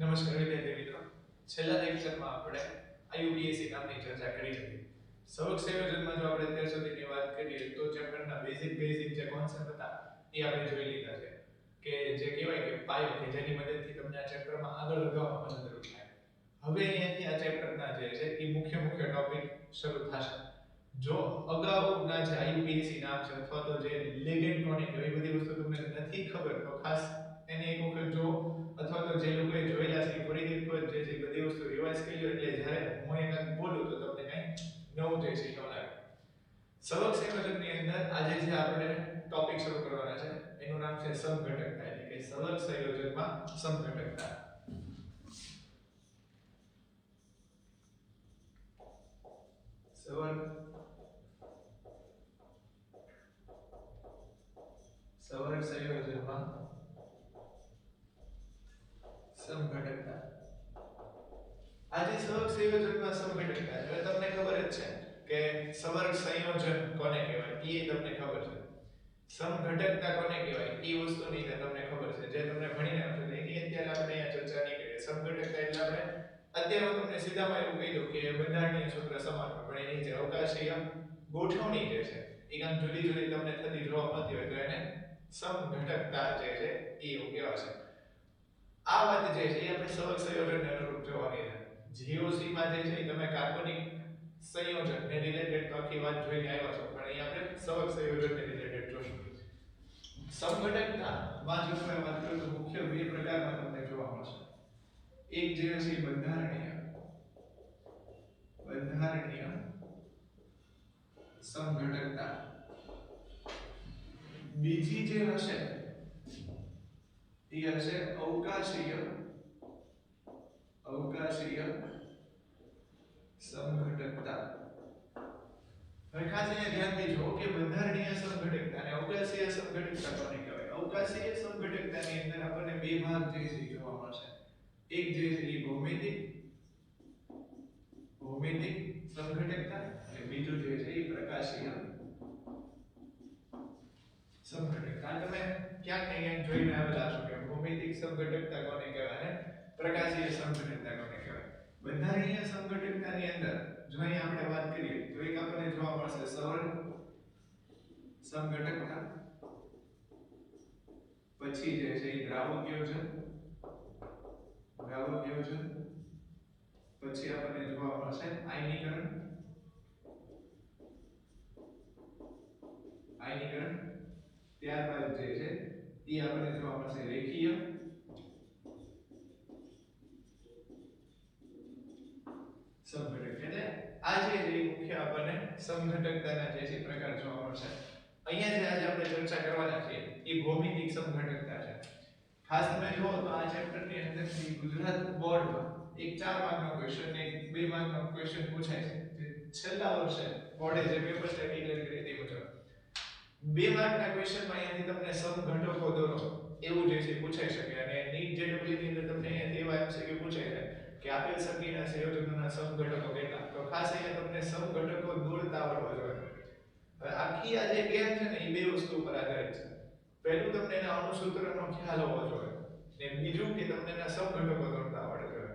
નમસ્કાર વિદ્યાર્થી મિત્રો, છેલ્લા લેક્ચરમાં આપણે આઈયુપીએસસી નામની ચર્ચા કરી હતી. સવક સંયોજનમાં જો આપણે અત્યાર સુધીની વાત કરીએ તો ચેપ્ટરના બેઝિક જે કોન્સેપ્ટ હતા એ આપણે જોઈ લીધા છે કે જે કહેવાય કે પાયો કે જેની મદદથી તમને આ ચેપ્ટરમાં આગળ વધવામાં મદદરૂપ થાય. હવે અહીંયાથી આ ચેપ્ટરના જે છે એ મુખ્ય ટોપિક શરૂ થશે. જો અગાઉના જે આઈયુપીએસસી નામ છે અથવા તો જે લેગેન્ડ ટોનિક એવી બધી વસ્તુ તમને નથી ખબર તો ખાસ એને એક વખત જો અથવા તો જે લોકોએ જોયેલા છે ફરીથી એક વખત જે બધી વસ્તુ રિવાઇઝ કરી લો એટલે જ્યારે હું એક બોલું તો તમને કંઈ નવું જે છે એ લાગે. સવક સંયોજનની અંદર આજે જે આપણે ટોપિક શરૂ કરવાના છે એનું નામ છે સમઘટકતા એટલે કે સવક સંયોજનમાં સમઘટકતા. સવક સંયોજનમાં સમઘટકતા. આજે સવક સંયોજનમાં સમઘટકતા એટલે તમને ખબર જ છે કે સવર્ગ સંયોજન કોને કહેવાય એ તમને ખબર છે. સમઘટકતા કોને કહેવાય એ વસ્તુની તમને ખબર છે જે તમને ભણીને આવશે એની અત્યારે આપણે અહીંયા ચર્ચા નહીં કરીએ. સમઘટકતા એટલે આપણે અત્યારે હું તમને સીધામાં એવું કહી દઉં કે બંધારણીય સૂત્ર સમાન પણ એની જે અવકાશીય ગોઠવણી જે છે એ કામ જુદી તમને થતી જોવા મળતી હોય તો એને સમઘટકતા જે છે એ એવું કહેવાશે. આ વાત જે છે એ આપણે સવક સંયોજનને અનુરૂપ જોવાની છે. જીઓસી માં જે છે તમે કાર્બનિક સંયોજન ને રિલેટેડ તો આખી વાત જોઈને આવ્યા છો પણ અહીંયા આપણે સવક સંયોજનને રિલેટેડ જોશું. સમઘટકતા માં જો તમે વાત કરો તો મુખ્ય બે પ્રકારમાં તમને જોવા મળશે. એક જે છે બંધારણીય સમઘટકતા. બીજી જે હશે એ હશે અવકાશીય સમઘટકતા. હવે ખાસ અહીંયા ધ્યાન દેજો કે બંધારણીય સમઘટકતા અને અવકાશીય સમઘટકતા કોને કહેવાય. અવકાશીય સમઘટકતાની અંદર આપણને બે ભાગ જે છે જોવા મળશે. એક જે છે એ ભૌમિતિક સમઘટકતા અને બીજું જે છે એ પ્રકાશીય સમઘટકતા. તમે ક્યાંક ને ક્યાંક જોઈને આવેલા છો કે ભૌમિતિક સમઘટકતા કોને કહેવાય અને પ્રકાશીય સમઘટકતા કોને કહેવાય. બંધારણીય સમઘટકતાની અંદર જો અહીં આપણે વાત કરીએ તો એક આપણને જોવા મળશે સવર્ગ સમઘટકતા, પછી જે છે એ દ્રાવક યોજન, પછી આપણને જોવા મળશે આયનીકરણ, ત્યારબાદ જે છે એ આપણને જોવા મળશે રેખીય સમઘટક. એટલે આ જે મુખ્ય આપણને સમઘટકતાના જે છે પ્રકાર જોવા મળશે. અહીંયા જે આજે આપણે ચર્ચા કરવાના છીએ એ ભૌમિતિક સમઘટકતા છે. ખાસ તમે જુઓ તો આ ચેપ્ટરની અંદરથી ગુજરાત બોર્ડમાં એક 4 માર્કનો ક્વેશ્ચન ને 2 માર્કનો ક્વેશ્ચન પૂછાય છે. જે છેલ્લા વર્ષે બોર્ડે જે પેપર સ્ટેટ ડિક્લેર કરી તે મુજબ 2 માર્કના ક્વેશ્ચનમાં અહીંયાથી તમને સમઘટકો દોરો એવું જે છે પૂછાઈ શકે. અને નીટ જેડબલ્યુ ની અંદર તમને અહીંયાથી એવા એમસીક્યુ પૂછાય છે કે આપેલ સંખ્યાના સંયોજનોના સમઘટકો કેટલા. તો ખાસ અહીંયા તમને સમઘટકો દોરતા આવડવા જોઈએ. હવે આખી આ જે ગેમ છે ને એ બે વસ્તુ ઉપર આધારિત છે. પહેલું તમને એના અણુસૂત્રનો ખ્યાલ હોવો જોઈએ ને બીજું કે તમને એના સમઘટકો દોરતા આવડવા જોઈએ.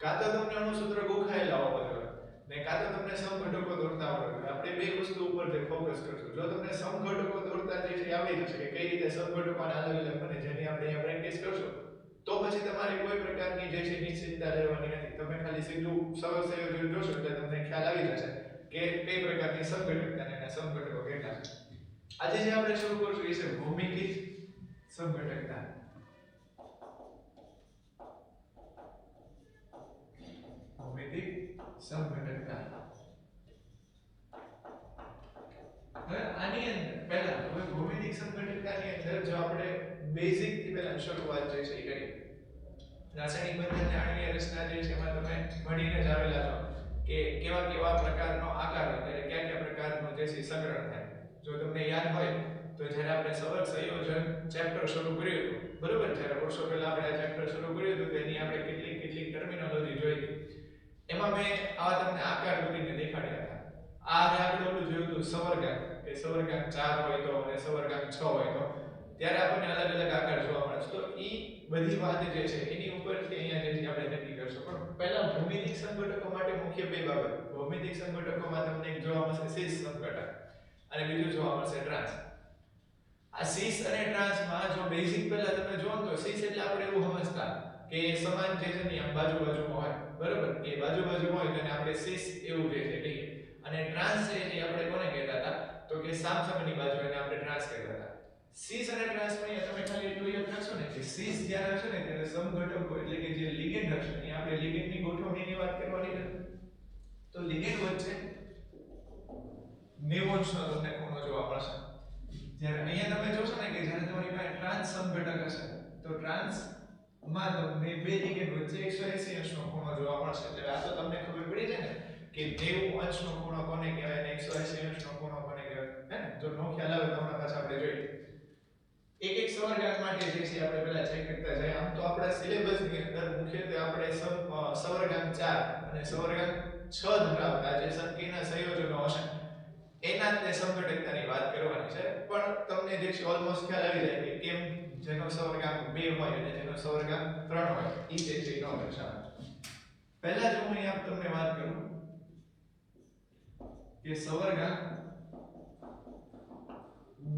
કાં તો તમને અણુસૂત્ર ગોખાયેલા હોવા જોઈએ ને કાં તો તમને સમઘટકો દોરતા આવડવા જોઈએ. આપણે બે વસ્તુ ઉપર જે ફોકસ કરશું. જો તમને સમઘટકો દોરતા જે છે આવડી જશે કે કઈ રીતે સમઘટકોને અલગ બને જેની આપણે અહીંયા પ્રેક્ટિસ કરશું તો પછી તમારે કોઈ પ્રકારની જે છે નિશ્ચિતતા લેવાની નથી. તમે ખાલી સીધું સવક સંયોજન જોશો એટલે તમને ખ્યાલ આવી જશે કે કઈ પ્રકારની સમઘટકતા અને એના સમઘટકો કેટલા છે. આજે જે આપણે શરૂ કરશું એ છે ભૌમિતિક સમઘટકતા. હવે આની અંદર પહેલા ભૌમિતિક સમઘટકતાની અંદર જો આપણે બેઝિક થી પહેલા શરૂઆત જે છે એ કરીએ. રાસાયણિક બંધન અને આણ્વીય રચના જે છે એમાં તમે ભણીને જ આવેલા છો કે કેવા પ્રકારનો આકાર હોય ત્યારે કયા પ્રકારનું જે છે સંગ્રહ થાય. જો તમને યાદ હોય તો જ્યારે આપણે સવક સંયોજન ચેપ્ટર શરૂ કર્યું હતું બરોબર, જ્યારે વર્ષો પહેલા આપણે આ ચેપ્ટર શરૂ કર્યું હતું તેની આપણે કેટલીક ટર્મિનોલોજી જોઈ હતી. એમાં મેં આવા તમને આકાર દોરીને દેખાડ્યા હતા. આ આપણે ઓલું જોયું હતું સવર્ગાંક કે સવર્ગાંક 4 હોય તો અને સવર્ગાંક 6 હોય તો ત્યારે આપણને અલગ અલગ આકાર જોવા મળે છે. તો ઈ બધી વાત જે છે એની ઉપરથી અહીંયા જે છે આપણે નક્કી કરશું. પણ પહેલા ભૌમિતિક સંઘટકો માટે મુખ્ય બે બાબત. ભૌમિતિક સંઘટકોમાં તમને એક જોવા મળશે સીસ સંઘટક અને બીજું જોવા મળશે ટ્રાન્સ. આ સીસ અને ટ્રાન્સમાં જો બેઝિક પહેલા તમે જોવો તો સીસ એટલે આપણે એવું સમજતા કે સમાન જે છે ને આમ બાજુ બાજુમાં હોય, બરાબર? કે બાજુ બાજુમાં હોય તેને આપણે સીસ એવું જે છે કહીએ. અને ટ્રાન્સ છે એ આપણે કોને કહેતા હતા તો કે સામસામેની બાજુ એને આપણે ટ્રાન્સ કહેતા હતા. સીસ અને ટ્રાન્સમાં તમે ખાલી એટલું યાદ રાખશો ને કે સીસ જ્યારે હશે ને ત્યારે સમઘટકો એટલે કે જે લિગેન્ડ હશે, અહીં આપણે લિગેન્ડની ગોઠવણીની વાત કરવાની છે. તો લિગેન્ડ વચ્ચે 90 અંશનો તમને ખૂણો જોવા મળશે. જ્યારે અહીંયા તમે જોશો ને કે જ્યારે તમારી પાસે ટ્રાન્સ સમઘટક હશે તો ટ્રાન્સ માં તમને બે લિગેન્ડ વચ્ચે 180 અંશનો ખૂણો જોવા મળશે. એટલે આ તો તમને ખબર પડી જાય ને કે 90 અંશનો ખૂણો કોને કહેવાય અને 180 અંશનો ખૂણો કોને કહેવાય, હે ને? જો નો ખ્યાલ આવે તો હમણાં પાછા આપણે જોઈએ. એક એક સવર્ગાંક માટે જે છે આપણે પહેલા ચેક કરતા જાય. આમ તો આપણા સિલેબસની અંદર મુખ્યત્વે આપણે સવર્ગાંક 4 અને સવર્ગાંક 6 ધરાવતા જે સંકીર્ણ સંયોજનો હશે એના તે સમઘટકતાની વાત કરવાની છે. પણ તમને જે છે ઓલમોસ્ટ ખ્યાલ આવી જાય કે કેમ જેનો સવર્ગાંક 2 હોય અને જેનો સવર્ગાંક 3 હોય ઈ જે છે નો દર્શાવે. પહેલા જો હું અહીંયા તમને વાત કરું કે સવર્ગાંક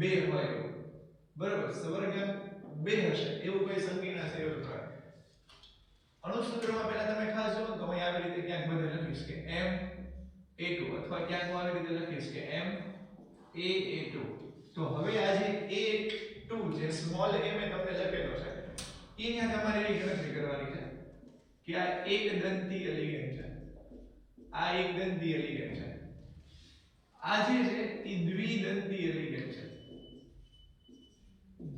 2 હોય, બરાબર? સવર્ગાંક 2 હશે એવું કોઈ સંકીર્ણ સંયોજન હોય. અણુસૂત્રમાં પહેલા તમે ખાસ જુઓ તો અહીં આવી રીતે ક્યાંક બધે લખીશ કે M_A2 અથવા ક્યાંક હું આવી રીતે લખીશ કે M_A2. તો હવે આ જે A2 જે સ્મોલ m એ તમને લખેલો છે અહીંયા તમારે એવી ગણતરી કરવાની છે કે આ એક દંતીય લિગેન્ડ છે, આ એક દંતીય લિગેન્ડ છે, આ જે છે એ દ્વિદંતીય લિગેન્ડ છે,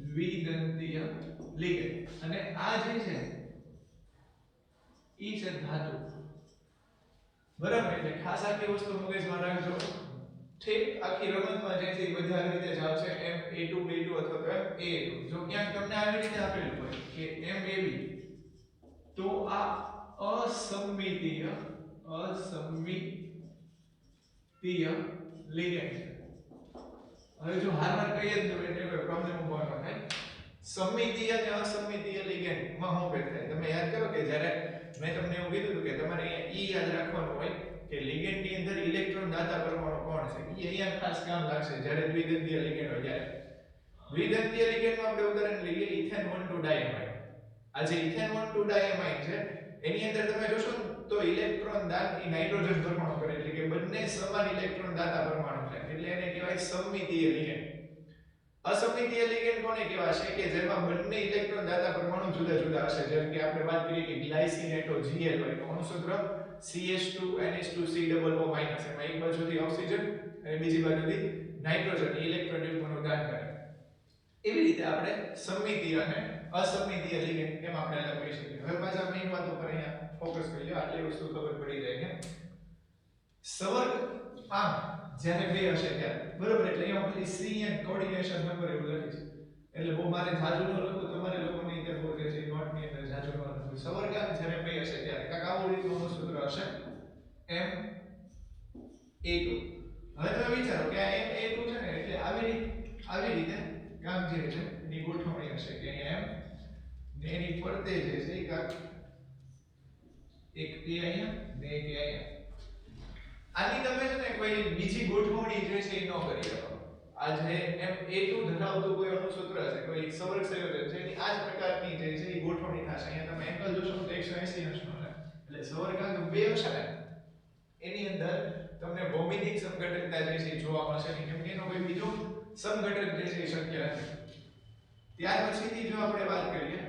દ્વિદંતીય લિગેન્ડ. અને આ જે છે ઈ છે ધાતુ, બરાબર? એટલે ખાસ આખી વસ્તુ મગજમાં રાખજો. ઠીક, આખી રમતમાં જે છે એ બધા આવી રીતે જ આવશે M_A2 B2 અથવા તો M_A2. જો ક્યાંક તમને આવી રીતે આપેલું હોય કે M_AB તો આ અસમમિતીય લિગેન્ડ છે. હવે જો હારવાર કહીએ તો એટલે કોઈ પ્રોબ્લેમ ઉભો ન થાય. સમમિતીય અને અસમમિતીય લિગેન્ડ માં શું ભેદ થાય? તમે યાદ કરો કે જ્યારે મેં તમને એવું કીધું હતું કે તમારે અહીંયા ઈ યાદ રાખવાનું હોય કે લિગેન્ડ ની અંદર ઇલેક્ટ્રોન દાતા પરમાણુ કોણ છે ઈ અહીંયા ખાસ કામ લાગશે જ્યારે દ્વિદંતીય લિગેન્ડ હોય ત્યારે. દ્વિદંતીય લિગેન્ડમાં આપણે ઉદાહરણ લઈએ ઇથેન 1,2 ડાયમાઇન. આ જે ઇથેન 1,2 ડાયમાઇન છે એની અંદર તમે જોશો તો ઇલેક્ટ્રોન દાન એ નાઇટ્રોજન પરમાણુ કરે એટલે કે બંને સમાન ઇલેક્ટ્રોન દાતા પરમાણુ છે એટલે એને કહેવાય સમમિતીય લિગેન્ડ. અસમમિતીય લિગેન્ડ કોને કહેવાશે કે જેમાં બંને ઇલેક્ટ્રોન દાતા પરમાણુ જુદા જુદા હશે. જેમ કે આપણે વાત કરીએ કે ગ્લાયસિનેટો Gl હોય તો અણુસૂત્ર CH2NH2COO- એમાં એક બાજુથી ઓક્સિજન અને બીજી બાજુથી નાઇટ્રોજન ઇલેક્ટ્રોન યુગ્મનું દાન કરે. એવી રીતે આપણે સમમિતીય અને અસમમિતીય લિગેન્ડ એમ આપણે અલગ કરી શકીએ. હવે પાછા મેઈન વાત ઉપર અહીંયા ફોકસ કરી લો. આટલી વસ્તુ ખબર પડી જાય કે સવર્ગ આમ જ્યારે 2 હશે ત્યારે, બરોબર? એટલે અહીંયા પેલી C and કોઓર્ડિનેશન નંબર એવું લખીશ. એટલે બહુ મારે જાજુ ન લખું, તમારે લોકોની અંદર બહુ જે છે નોટની અંદર જાજુ ન લખું. સવર્ગાંક જ્યારે 2 હશે ત્યારે કાક આવું રીતનું સૂત્ર હશે M_A2. હવે તમે વિચારો કે આ M_A2 છે ને એટલે આવી રીતે કામ જે છે એની ગોઠવણી હશે કે અહીંયા M ને એની ફરતે જે છે એ કાક એક A અહીંયા ને એક A અહીંયા. આની તમે છે ને કોઈ બીજી ગોઠવણી જે છે એ ન કરી શકો. આ જે M_A2 ધરાવતું કોઈ અણુસૂત્ર છે, કોઈ સવર્ગ સંયોજન છે એની આ જ પ્રકારની જે છે એ ગોઠવણી થશે. અહીંયા તમે એંગલ જોશો તો 180 અંશનો છે. એટલે સવર્ગાંક 2 હશે ને એની અંદર તમને ભૌમિતિક સમઘટકતા જે છે જોવા મળશે નહીં, કેમ કે એનો કોઈ બીજો સમઘટક જે છે શક્ય નથી. ત્યાર પછીથી જો આપણે વાત કરીએ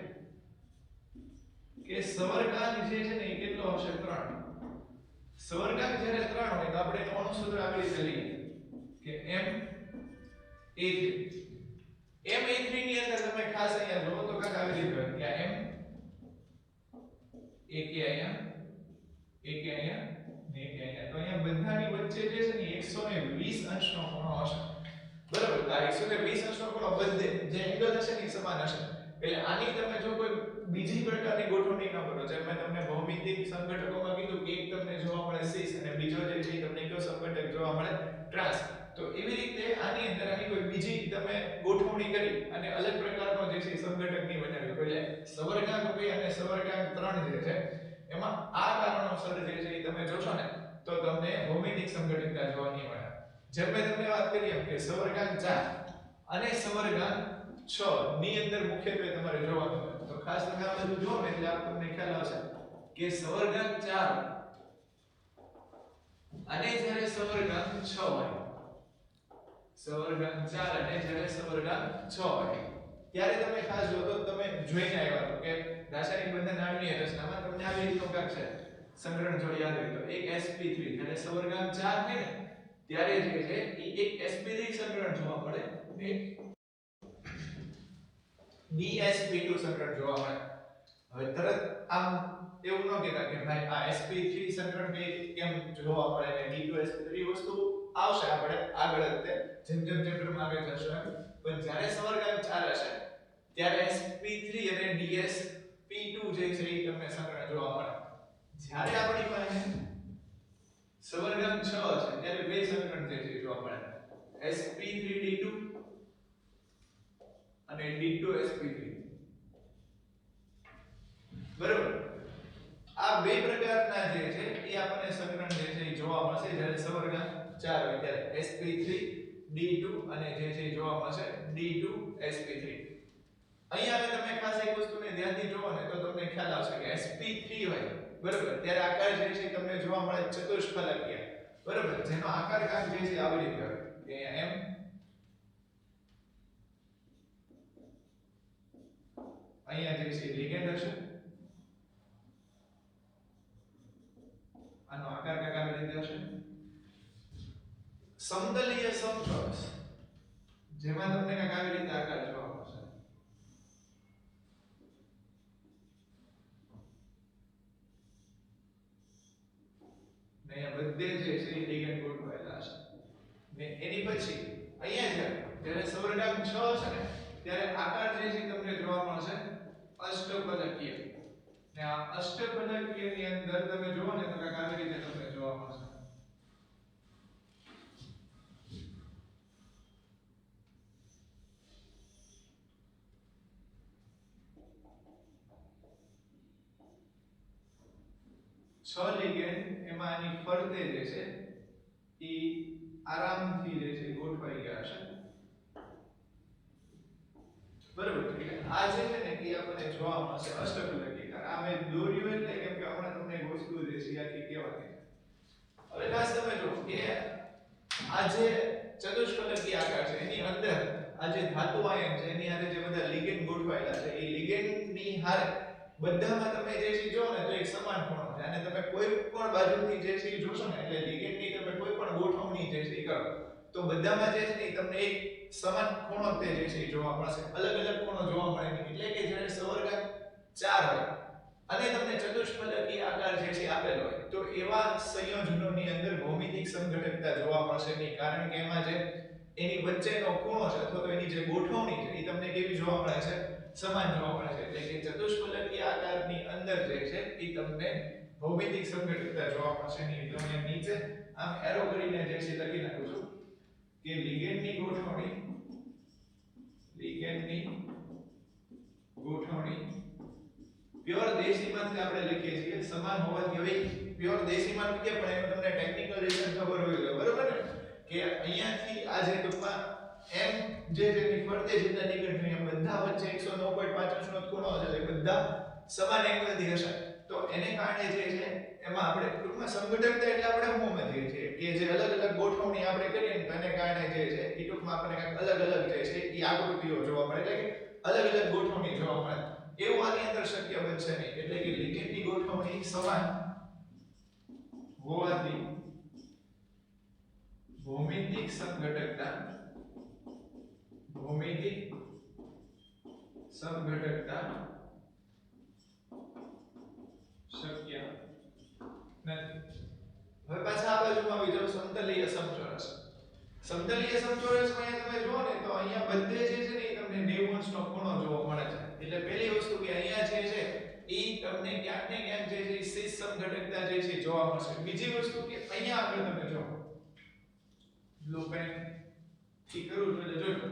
કે સવર્ગાંક જે છે ને એ કેટલો હશે? 3. સવર્ગાંક જ્યારે 3 હોય તો આપણે એનું અણુસૂત્ર આવી રીતે લઈએ કે M_A3 ની અંદર તમે ખાસ અહીંયા જોવો તો કાક આવી રીતે હોય કે આ M એક અહીંયા એક અહીંયા ને એક અહીંયા. તો અહીંયા બધાની વચ્ચે જે છે ને 120 અંશનો ખૂણો હશે, બરાબર? તો આ 120 અંશનો ખૂણો બધે જે એંગલ હશે ને સમાન હશે. એટલે આની તમે જો કોઈ બીજી પ્રકારની ગોઠવણી ન કરો, જેમ મેં તમને ભૌમિતિક સંઘટકોમાં કીધું કે એક તમને જોવા મળે સીસ અને બીજો જે છે તમને કયો સંઘટક જોવા મળે ટ્રાન્સ. તો એવી રીતે આની અંદર આની કોઈ બીજી તમે ગોઠવણી ગોઠવણી કરી અને અલગ પ્રકારનો જે છે સમઘટકની બનાવ્યો એટલે સવર્ગાંક 2 અને સવર્ગાંક 3 જે છે એમાં આ કારણોસર જે છે તમે જોશો ને તો તમને ભૌમિતિક સમઘટકતા જોવા નહીં મળે જેમ મેં તમને વાત કરી એમ કે સવર્ગાંક 4 અને સવર્ગાંક 6 ની અંદર મુખ્યત્વે તમારે જોવાનું હોય તો ખાસ તમે આ બધું જોવો ને એટલે તમને ખ્યાલ આવશે કે સવર્ગાંક 4 અને જ્યારે સવર્ગાંક 6 હોય સવર્ગાંક 4 અને જ્યારે સવર્ગાંક 6 હોય ત્યારે તમે ખાસ જો તો તમે જોઈને આવ્યા તો કે રાસાયણિક બંધન આણ્વીય રચનામાં તમને આવી રીતનો કાંક છે સંગ્રહણ જો યાદ હોય તો એક sp3 જ્યારે સવર્ગાંક 4 થાય ને ત્યારે જે છે એ એક sp3 સંગ્રહણ જોવા મળે એક dsp2 સંગ્રહણ જોવા મળે હવે તરત આમ એવું ન કહેતા કે ભાઈ આ sp3 સંગ્રહણ કેમ જોવા મળે ને d2sp3 વસ્તુ આવશે આપણે આગળ જેમ ચેપ્ટરમાં આગળ જશે પણ જ્યારે સવર્ગાંક 4 હશે ત્યારે sp3 અને dsp2 જે છે એ તમને સંગ્રહણ જોવા મળે જ્યારે આપણી પાસે સવર્ગાંક 6 હશે ત્યારે બે સંગ્રહણ જે છે જોવા મળે sp3d2 અને d2sp3 બરોબર આ બે પ્રકારના જે છે એ આપણને સંગ્રહણ જે છે એ જોવા મળશે જ્યારે સવર્ગાંક 4 હોય ત્યારે sp3 d2 અને જે છે જોવા મળશે d2sp3 અહીંયા હવે તમે ખાસ એક વસ્તુને ધ્યાનથી જોવો ને તો તમને ખ્યાલ આવશે કે sp3 હોય બરોબર ત્યારે આકાર જે છે તમને જોવા મળે ચતુષ્ફલકીય બરોબર જેનો આકાર કાંક જે છે આવી રીતે હોય કે અહીંયા m અહીંયા જે છે લિગેન્ડ હશે આનો આકાર કાંક આવી રીતે હશે સમતલીય સમચોરસ જેમાં તમને કાંક આવી રીતે આકાર જોવા મળશે ને અહીંયા બધે જે છે લિગેન્ડ ગોઠવાયેલા હશે ને એની પછી અહીંયા જ્યારે સવર્ગાંક 6 હશે ને ત્યારે આકાર જે છે તમને જોવા મળશે અષ્ટફલકીય ને આ અષ્ટફલકીય ની અંદર તમે જુઓ ને તો કાંઈક આવી રીતે તમને જોવા મળશે છ લિગેન્ડ એમાં આની ફરતે જે છે ઈ આરામથી જે છે ગોઠવાઈ ગયા હશે બરોબર એટલે આ જે છે ને એ આપણને જોવા મળશે અષ્ટફલકીય આ મેં દોર્યું એટલે કેમ કે હમણાં તમને એક વસ્તુ જે છે આખી કહેવાની હવે ખાસ તમે જો કે આ જે ચતુષ્ફલકીય આકાર છે એની અંદર આ જે ધાતુ આયન છે એની હારે જે બધા લિગેન્ડ ગોઠવાયેલા છે એ લિગેન્ડની હારે બધામાં તમે જે છે જો ને તો એક સમાન ખૂણો છે અને તમે કોઈ પણ બાજુથી જે છે જોશો ને એટલે લિગેન્ડની તમે કોઈ પણ ગોઠવણી જે છે કરો તો બધામાં જે છે તમને એક સમાન ખૂણો તે જે છે જોવા મળશે અલગ અલગ ખૂણો જોવા મળે નહીં એટલે કે જ્યારે સવર્ગાંક 4 હોય અને તમને ચતુષ્ફલકીય આકાર જે છે આપેલો હોય તો એવા સંયોજનોની અંદર ભૌમિતિક સમઘટકતા જોવા મળશે નહીં કારણ કે એમાં જે એની વચ્ચેનો ખૂણો છે અથવા તો એની જે ગોઠવણી છે એ તમને કેવી જોવા મળે છે સમાન જોવા મળે છે એટલે કે ચતુષ્ફલકીય આકારની અંદર જે છે એ તમને ભૌમિતિક સમઘટકતા જોવા મળશે નહીં એટલે હું નીચે આમ એરો કરીને જે છે લખી નાખું છું કે લિગેન્ડની ગોઠવણી પ્યોર દેશીમાંથી આપણે લખીએ છીએ સમાન હોવાથી હવે પ્યોર દેશીમાં કે પણ એનું તમને ટેકનિકલ રીઝન ખબર હોય તો બરોબર ને કે અહીંયાથી આ જે ટૂંકમાં m જે જેની ફરતે જેટલા લિગેન્ડ હોય બધા વચ્ચે 109.5 નો ખૂણો છે એટલે બધા સમાન એંગલથી હશે તો એને કારણે જે છે એમાં આપણે ટૂંકમાં સમઘટકતા એટલે આપણે શું સમજીએ છીએ કે જે અલગ અલગ ગોઠવણી આપણે કરીએ ને તેને કારણે જે છે એ ટૂંકમાં આપણને અલગ અલગ જે છે એ આકૃતિઓ જોવા મળે એટલે કે અલગ અલગ ગોઠવણી જોવા મળે એવું આની અંદર શક્ય બનશે નહીં એટલે કે લિગેન્ડની ગોઠવણી સમાન હોવાથી ભૌમિતિક સમઘટકતા શક્ય નથી હવે પાછા આ બાજુમાં આવી જાવ સમતલીય સમચોરસ સમતલીય સમચોરસમાં તમે જુઓ ને તો અહીંયા બધે જે છે ને તમને 90 નો ખૂણો જોવા મળે છે એટલે પહેલી વસ્તુ કે અહીંયા જે છે ઈ તમને ક્યાંક ને ક્યાંક જે છે સીસ સમઘટકતા જે છે જોવા મળશે બીજી વસ્તુ કે અહીંયા આગળ તમે જો બ્લુ પેન થી કરું એટલે જોજો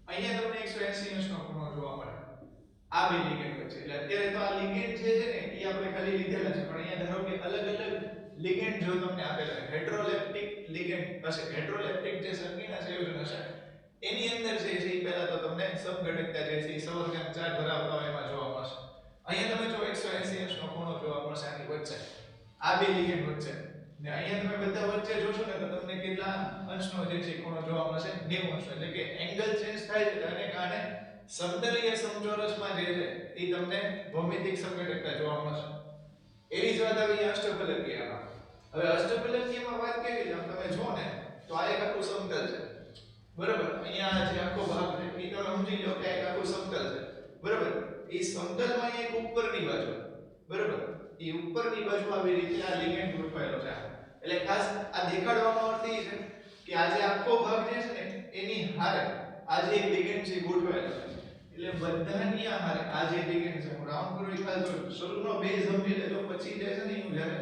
અહીંયા તમને આ બે લિગેન્ડ વચ્ચે. એટલે અત્યારે તો આ લિગેન્ડ છે ને એ આપણે ખાલી લીધેલા છે, પણ અહીંયા ધારો કે અલગ અલગ લિગેન્ડ જો તમને આપેલા છે, હેટરોલેપ્ટિક લિગેન્ડ હશે, હેટરોલેપ્ટિક જે સંગીના સંયોજન હશે એની અંદર જે છે એ પહેલા તો તમને સમઘટકતા જે છે એ સવર્ગાંક 4 ધરાવતા હોય એમાં જોવા મળશે. અહીંયા તમે જો 180 અંશનો ખૂણો જોવા મળશે આની વચ્ચે, આ બે લિગેન્ડ વચ્ચે. ને અહીંયા તમે બધા વચ્ચે જોશો ને તો તમને કેટલા અંશનો જે છે ખૂણો જોવા મળશે? 90 અંશ. એટલે કે એંગલ ચેન્જ થાય છે અને કારણે સમતલીય સમચોરસમાં જે છે એ તમને ભૌમિતિક સમઘટકતા જોવા મળશે. એવી જ વાત આવી અષ્ટફલકીયમાં. હવે અષ્ટફલકીયમાં વાત કરીએ તો તમે જો ને તો આ એક આખું સમતલ છે, બરાબર? અહીંયા જે આખો ભાગ છે એ તમે સમજી લો કે એક આખું સમતલ છે, બરાબર? એ સમતલમાં એક ઉપરની બાજુ, બરાબર, એ ઉપરની બાજુ આવી રીતે આ લિગેન્ડ ગોઠવાયેલો છે. એટલે ખાસ આ દેખાડવાનો અર્થ એ છે કે આ જે આખો ભાગ જે છે ને એની હારે આ જે લિગેન્ડ છે ગોઠવાયેલો છે. એટલે બધાની હારે આ જે લિગેન્ડ છે, હું રાઉન્ડ કરું એ ખાસ જો શરૂનો બેઝ સમજી લેજો, પછી જે છે ને હું જ્યારે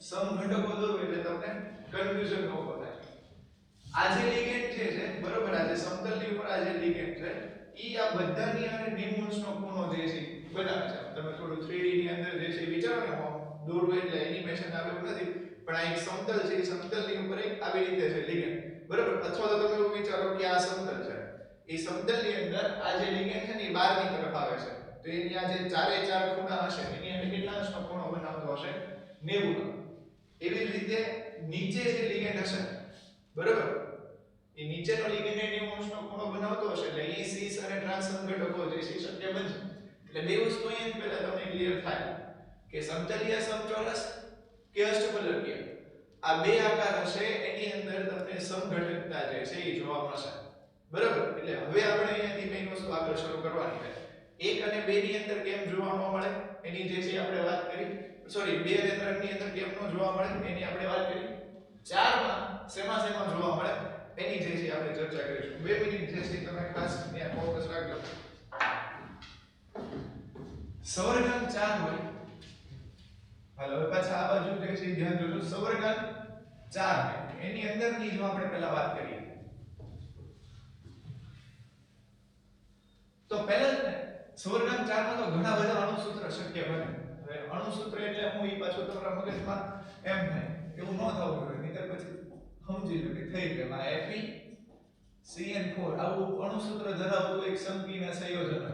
સમઘટકો દોરું એટલે તમને કન્ફ્યુઝન ન થાય. આ જે લિગેન્ડ છે બરાબર, આ જે સમતલની ઉપર આ જે લિગેન્ડ છે ઈ આ બધાની હારે 90 અંશનો ખૂણો જે છે બનાવે છે. તમે થોડું 3D ની અંદર જે છે વિચારો ને, દોરવું એટલે એનિમેશન આવે એવું નથી, પણ આ એક સમતલ છે, એ સમતલની ઉપર એક આવી રીતે છે લિગેન્ડ, બરાબર? અથવા તો તમે એવું વિચારો કે આ સમતલ છે, એ સમતલની અંદર આ જે લિગેન્ડ છે ને એ બહારની તરફ આવે છે, તો એની આ જે ચારે ચાર ખૂણા હશે એની અંદર કેટલા અંશનો ખૂણો બનાવતો હશે? 90 નો. એવી જ રીતે નીચે જે લિગેન્ડ હશે, બરાબર, એ નીચેનો લિગેન્ડ 90 અંશનો ખૂણો બનાવતો હશે, એટલે અહીં સીસ અને ટ્રાન્સ સમઘટકો જે છે શક્ય બનશે. એટલે બે વસ્તુ અહીં પહેલા તમને ક્લિયર થાય કે સમતલીય સમચોરસ કે અષ્ટફલકીય, આ બે આકાર હશે એની અંદર તમને સમઘટકતા જે છે એ જોવા મળશે, બરાબર? એટલે હવે આપણે અહીંયાથી મેઈન વસ્તુ આગળ શરૂ કરવાની છે. 1 અને 2 ની અંદર કેમ જોવા ન મળે એની જે છે આપણે વાત કરી, સોરી 2 અને 3 ની અંદર કેમ ન જોવા મળે એની આપણે વાત કરી. 4 માં શેમાં જોવા મળે એની જે છે આપણે ચર્ચા કરીશું. 2 મિનિટ જે છે તમે ખાસ ત્યાં ફોકસ રાખજો. સવર્ગાંક 4 હોય, હાલો હવે પાછા આ બાજુ જે છે ધ્યાન જોજો. સવર્ગાંક 4 એની અંદરની જો આપણે પહેલા વાત કરીએ તો પહેલા જ ને સવર્ગાંક 4 માં તો ઘણા બધા અણુસૂત્ર શક્ય બને. હવે અણુસૂત્ર એટલે હું ઈ પાછું તમારા મગજમાં એમ થાય એવું ન થવું જોઈએ, નહીતર પછી સમજી લો કે થઈ ગયું આ FeCN4 આવું અણુસૂત્ર ધરાવતું એક સંકીર્ણ સંયોજન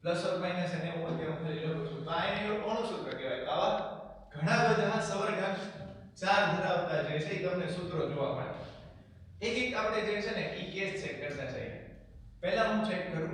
પ્લસ ઓર માઈનસ એને હું અત્યારે લઈ લઉં છું, તો આ એને અણુસૂત્ર કહેવાય. તો આવા ઘણા બધા સવર્ગાંક 4 ધરાવતા જે છે એ તમને સૂત્રો જોવા મળે. એક એક આપણે જે છે ને ઈ કેસ ચેક કરતા જઈએ. પહેલા હું ચેક કરું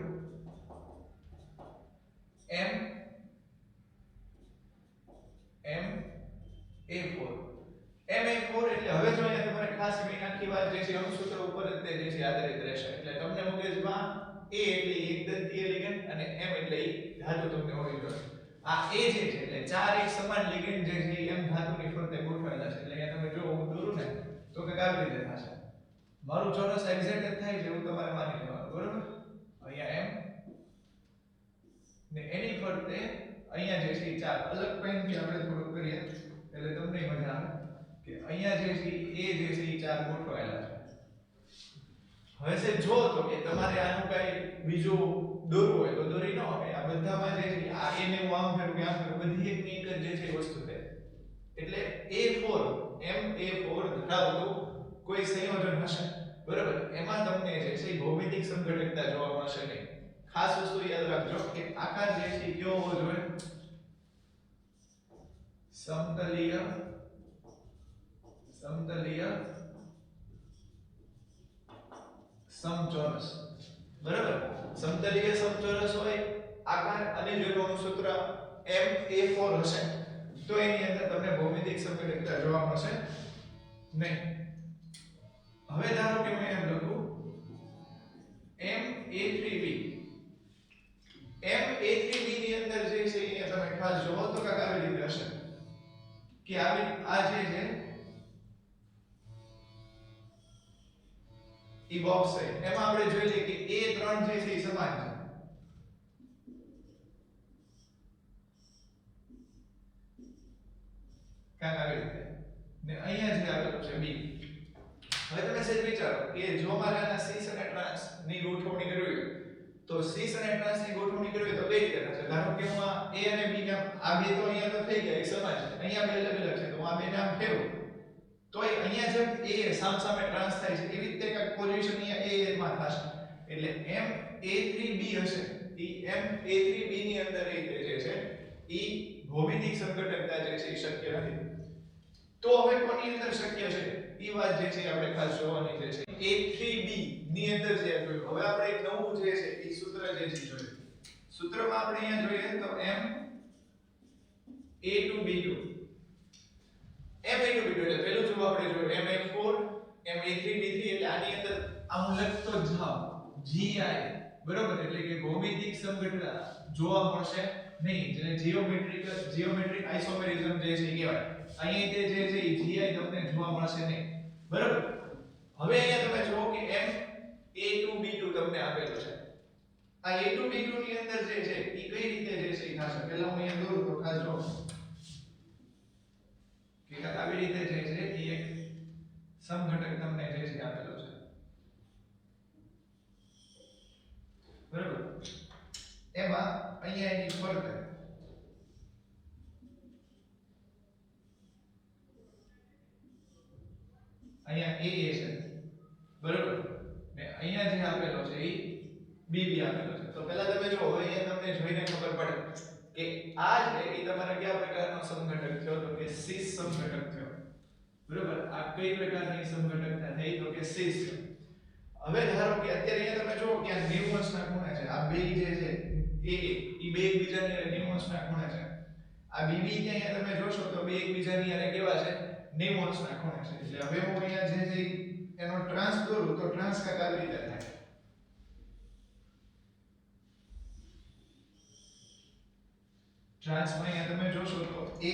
MA4 એટલે હવે જો અહીંયા તમારે ખાસ મેં આખી વાત જે છે અણુસૂત્ર ઉપર જ તે જે છે આધારિત રહેશે. એટલે તમને મગજમાં A એટલે એકદંતીય લિગેન્ડ અને M એટલે ધાતુ તમને હોવી જોઈએ. આ A જે છે એટલે ચાર એક સમાન લિગેન્ડ જે છે M ધાતુની ફરતે ગોઠવાયેલા છે. એટલે અહીંયા તમે જો હું દોરું ને તો કે આવી રીતે થશે. મારું ચોરસ એક્ઝેક્ટ જ થાય છે એવું તમારે માની લેવાનું, બરોબર? અહીંયા M ને એની ફરતે અહીંયા જે છે ચાર અલગ પેનથી આપણે થોડું કરીએ એટલે તમને મજા આવે કે અહીંયા જે છે A જે છે એ ચાર ગોઠવાયેલા છે. હવે છે જો તો કે તમારે આનું કઈ બીજું દોરવું હોય તો દોરી ન હોય. આ બધામાં જે છે આ A ને હું આમ ફેરવું કે આમ ફેરવું, બધી એકની એક જ જે છે વસ્તુ છે. એટલે A4 MA4 ધરાવતું કોઈ સંયોજન હશે, બરાબર? એમાં તમને જે છે ભૌમિતિક સંઘટકતા જોવા મળશે નહીં. ખાસ વસ્તુ યાદ રાખજો કે આકાર જે છે કેવો હોવો જોઈએ? સમતલીય સમચોરસ, બરાબર? સમતલીય સમચોરસ હોય આકાર અને જો એનું સૂત્ર MA4 હશે તો એની અંદર તમને ભૌમિતિક સંઘટકતા જોવા મળશે નહીં. હવે ધારો કે મેં એમ લખું MA3B ની અંદર જે છે અહીંયા તમે ખાસ જોવો તો કાક આવી રીતે હશે કે આવી આ જે છે ઈ બોક્સ છે એમાં આપણે જોઈ લઈએ કે A3 જે છે એ સમાન છે. કાક આવી રીતે ને અહીંયા જે આવેલું છે B. હવે તમે સેજ વિચારો કે જો મારે આના સીસ અને ટ્રાન્સ ની ગોઠવણી કરવી હોય તો તો સીસ અને ટ્રાન્સ ની ગોઠવણી કરવી તો કઈ રીતે થશે? ધારો કે હું આ a અને b ને આ બે તો અહીંયા તો થઈ ગયા એક સમાન છે, અહીંયા બે અલગ અલગ છે, તો હું આ બે નામ ફેરવું તો અહીંયા જેમ a સામસામે ટ્રાન્સ થાય છે એવી રીતે એક પોઝિશન અહીંયા a માં થશે, એટલે ma3b હશે, ઈ ma3b ની અંદર એ જે છે ઈ ભૌમિતિક સંઘટકતા જે છે એ શક્ય નથી. તો હવે કોની અંદર શક્ય છે ઈ વાત જે છે આપણે ખાસ જોવાની જે છે a3b ની અંદર જે જોયું. હવે આપણે એક નવું જે છે ઈ સૂત્ર જે છે જોયું. સૂત્રમાં આપણે અહીંયા જોઈએ તો ma2b2 ma2b2 એટલે પહેલું જો આપણે જોયું ma4 ma3b3 એટલે આની અંદર આમ લખતો જાવ gi બરોબર, એટલે કે ભૌમિતિક સંઘટના જોવા મળશે નહીં, જેને જીઓમેટ્રિક આઇસોમેરિઝમ જે છે એ કહેવાય. અહીં તે જે છે એ gi તમને જોવા મળશે નહીં, બરોબર. હવે અહીંયા તમે જુઓ કે ma2b2 તમને આપેલો છે. આ a2b2 ની અંદર જે છે એ કઈ રીતે જે છે એ થશે? પહેલા હું અહીંયા દોરું તો ખાસ જો કે આવી રીતે જે છે એ એક સમઘટક તમને જે છે આપેલો છે, બરાબર. એમાં અહીંયા એની ફરતે અહીંયા a છે, બરાબર, ને અહીંયા જે આપેલો છે એ bb આપેલો છે. તો પહેલા તમે જો હવે અહીંયા તમને જોઈને ખબર પડે કે આ છે એ તમારા કયા પ્રકારનો સમઘટક થયો? તો કે સીસ સમઘટક થયો, બરાબર. આ કઈ પ્રકારની સમઘટકતા થઈ? તો કે સીસ. હવે ધારો કે અત્યારે અહીંયા તમે જુઓ કે આ 90 અંશના ખૂણે છે, આ બે જે છે a ઈ બે એકબીજાની હારે 90 અંશના ખૂણે છે, આ bb ને અહીંયા તમે જોશો તો બે એકબીજાની હારે કેવા છે? 90 અંશના ખૂણે છે. એટલે હવે હું અહીંયા જે છે એનો ટ્રાન્સ દોરું તો ટ્રાન્સ કાક આવી રીતે થાય. ટ્રાન્સ માં અહીંયા તમે જોશો તો a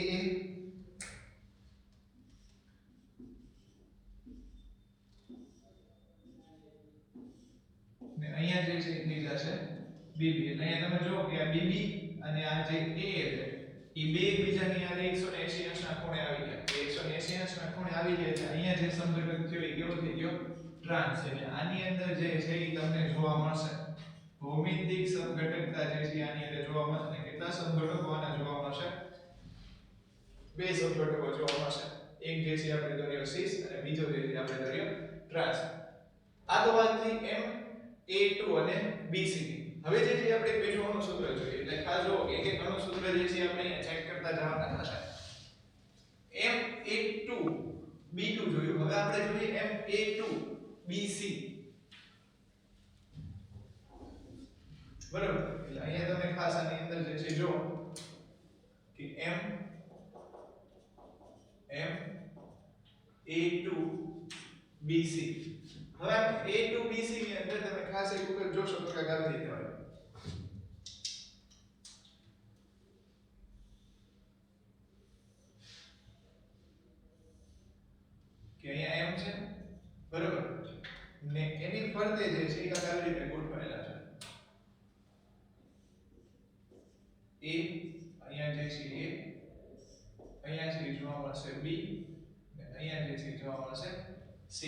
ને અહીંયા જે છે એ થઈ જશે bb. એટલે અહીંયા તમે જુઓ કે આ bb અને આ જે a છે એ બે એકબીજાની હારે 180 અંશના ખૂણે આવી ગયા. 180 અંશના ખૂણે આવી ગયા એટલે અહીંયા જે સમઘટક થયો એ કેવો થઈ ગયો? ટ્રાન્સ. એટલે આની અંદર જે છે એ તમને જોવા મળશે ભૌમિતિક સમઘટકતા જે છે આની અંદર જોવા મળશે. ને કેટલા સમઘટકો આના જોવા મળશે? બે સમઘટકો જોવા મળશે. એક જે છે આપણે દોર્યો સીસ અને બીજો જે છે આપણે દોર્યો ટ્રાન્સ. આ તો વાત થઈ ma2 અને bc ની. હવે જે છે આપણે બીજું અણુસૂત્ર જોઈએ, એટલે ખાસ જો એક એક અણુસૂત્ર જે છે આપણે અહીંયા ચેક કરતા જવાના થશે. ma2b2 જોયું, હવે આપણે જોઈએ ma2bc, બરાબર. એટલે અહીંયા તમે ખાસ આની અંદર જે છે જો કે a2bc. હવે a2bc ની અંદર તમે ખાસ એક વખત જોશો તો કાક આવી રીતે હોય કે અહીંયા m છે, બરાબર, ને એની ફરતે જે છે એ કાક આવી રીતે ગોઠવાયેલા છે. a અહીંયા જે છે a, અહીંયા જે જોવા મળશે b, ને અહીંયા જે છે જોવા મળશે c.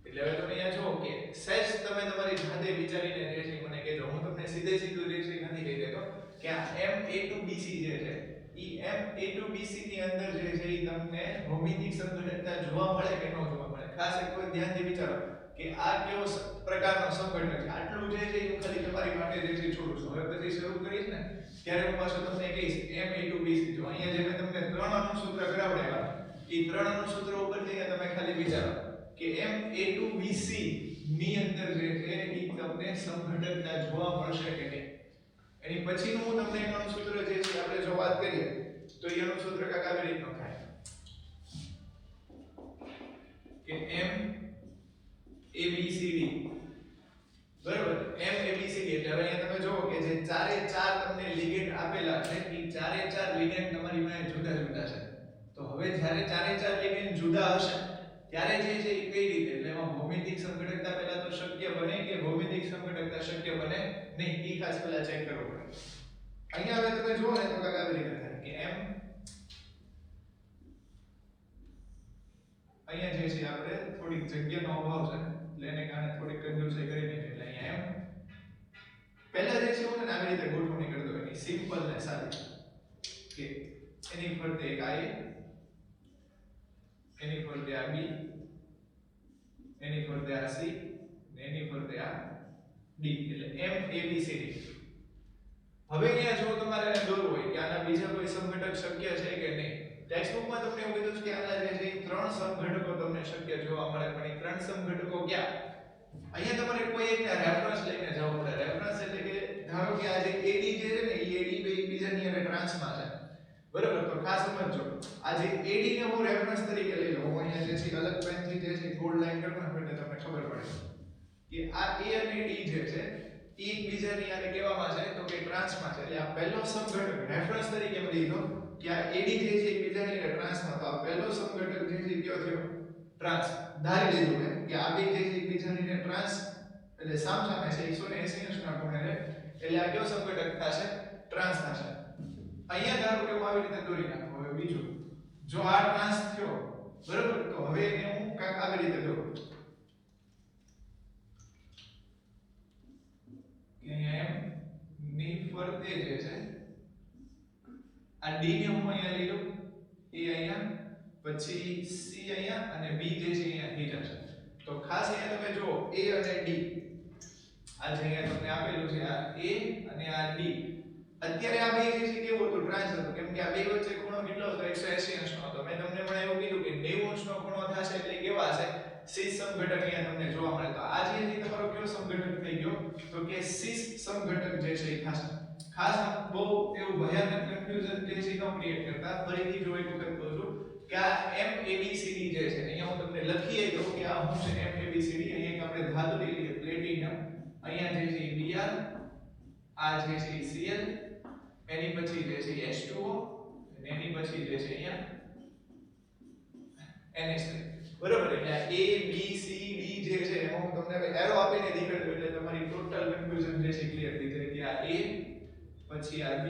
એટલે હવે તમે અહીંયા જો કે સહેજ તમે તમારી જાતે વિચારીને જે છે મને કહેજો, હું તમને સીધે સીધું જે છે નથી કહી દેતો કે આ ma2bc જે છે ઈ ma2bc ની અંદર જે છે ઈ તમને ભૌમિતિક સંઘટકતા જોવા મળે કે ન જોવા મળે? ખાસ એક વખત ધ્યાનથી વિચારો કે આ કેવો પ્રકારનો સંઘટક છે. આટલું જે છે હું ખાલી તમારી માટે જે છે છોડું છું. હવે પછી શરૂ કરીશ ને ત્યારે હું પાછો તમને કહીશ ma2bc. જો અહીંયા જે મેં તમને ત્રણ અણુસૂત્ર કરાવડાવ્યા ઈ ત્રણ અણુસૂત્રો ઉપરથી તમે ખાલી વિચારો કે ma2bc ની અંદર જે છે ઈ તમને સમઘટકતા જોવા મળશે કે નહીં. એની પછીનું હું તમને એક અણુસૂત્ર જે છે આપણે જો વાત કરીએ તો એ અણુસૂત્ર કાક આવી રીતનો થાય કે MABCD, બરાબર. MABCD એટલે હવે અહીંયા તમે જોવો કે જે ચારે ચાર તમને લિગેન્ડ આપેલા છે એ ચારે ચાર લિગેન્ડ તમારી પાસે જુદા જુદા છે. તો હવે જ્યારે ચારે ચાર લિગેન્ડ જુદા હશે ત્યારે જે છે એ કઈ રીતે? એટલે એમાં ભૌમિતિક સંઘટકતા પહેલા તો શક્ય બને કે ભૌમિતિક સંઘટકતા શક્ય બને નહીં, એ ખાસ પહેલા ચેક કરવું પડે. અહીંયા હવે તમે જુઓ ને તો કાક આવી રીતે થાય કે અહીંયા જે છે આપણે થોડીક જગ્યાનો અભાવ છે એટલે એને કારણે થોડીક કન્ફ્યુઝ કરી નાખી. એટલે અહીંયા પહેલા જે છે હું ને આવી રીતે ગોઠવણી કરી દઉં એની સિમ્પલ ને સાદી કે એની ફરતે એક આ એની ફરતે આ બી એની ફરતે આ સી એની ફરતે આ ડી એટલે એમ એ બી સી ડી. હવે અહીંયા જો તમારે એને દોરવું હોય કે આના બીજા કોઈ સમઘટક શક્ય છે કે નહીં, ટેક્સ્ટબુકમાં તમને એવું કીધું છે કે આના જે છે ત્રણ સમઘટકો તમને શક્ય જોવા મળે, પણ એ ત્રણ સમઘટકો ક્યાં? અહીંયા તમારે કોઈ એક રેફરન્સ લઈને જવું પડે. રેફરન્સ એટલે કે ધારો કે આ જે AD જે છે ને એ AD બે એકબીજાની હારે ટ્રાન્સમાં છે, બરાબર? તો ખાસ સમજજો, આ જે AD ને હું રેફરન્સ તરીકે લઈ લઉં, હું અહીંયા જે છે અલગ પેનથી જે છે ગોલ્ડ લાઈન કરી નાખું એટલે તમને ખબર પડે કે આ A અને D જે છે એ એકબીજાની હારે કેવામાં છે તો કે ટ્રાન્સમાં છે. એટલે આ પહેલો સમઘટક રેફરન્સ તરીકે મેં લીધો કે આ AD જે છે એકબીજાની હારે ટ્રાન્સમાં, તો આ પહેલો સમઘટક જે છે કયો થયો? ટ્રાન્સ. ધારી લીધું મેં કે આ બે જે છે એકબીજાની હારે ટ્રાન્સ એટલે સામસામે છે 180 અંશના ખૂણે છે, એટલે આ કયો સમઘટક થશે? ટ્રાન્સ થશે. અહીંયા ધારો કે હું આવી રીતે દોરી નાખું. હવે બીજું, જો આ ટ્રાન્સ થયો, બરાબર, તો હવે એને હું કાંઈક આવી રીતે દોરું કે અહીંયા એમ ની ફરતે જે છે આ ડી ને હું અહીંયા લઈ લઉં, એ અહીંયા, પછી સી અહીંયા અને બી જે છે અહીંયા થીટા છે. તો ખાસ અહીંયા તમે જો a અને d, આ જે અહીંયા તમને આપેલું છે આ a અને આ d, અત્યારે આ બે જે છે કેવું હતું? ટ્રાન્સ હતું, કેમ કે આ બે વચ્ચે ખૂણો કેટલો હતો? 180 અંશનો હતો. મેં તમને હમણાં એવું કીધું કે 90 અંશનો ખૂણો થશે એટલે કેવા હશે? સીસ સમઘટક અહીંયા તમને જોવા મળે. તો આ જે છે તમારો કયો સમઘટક થઈ ગયો? તો કે સીસ સમઘટક જે છે એ થશે. ખાસ બહુ એવું ભયાનક કન્ફ્યુઝન જે છે ન ક્રિએટ કરતા. ફરીથી જો એક વખત કહું છું કે આ MABCD જે છે અહીંયા હું તમને લખી દઉં કે આ શું છે MABCD. અહીંયા એક આપણે ધાતુ લઈ લઈએ પ્લેટિનમ, અહીંયા જે છે Br, આ જે છે Cl, એની પછી જે છે H2O અને એની પછી જે છે અહીંયા NH3, બરોબર? એટલે A B C D જે છે એમાં હું તમને હવે એરો આપીને દેખાડું એટલે તમારી ટોટલ કન્ફ્યુઝન જે છે ક્લિયર થઈ જાય કે આ A, પછી આ B,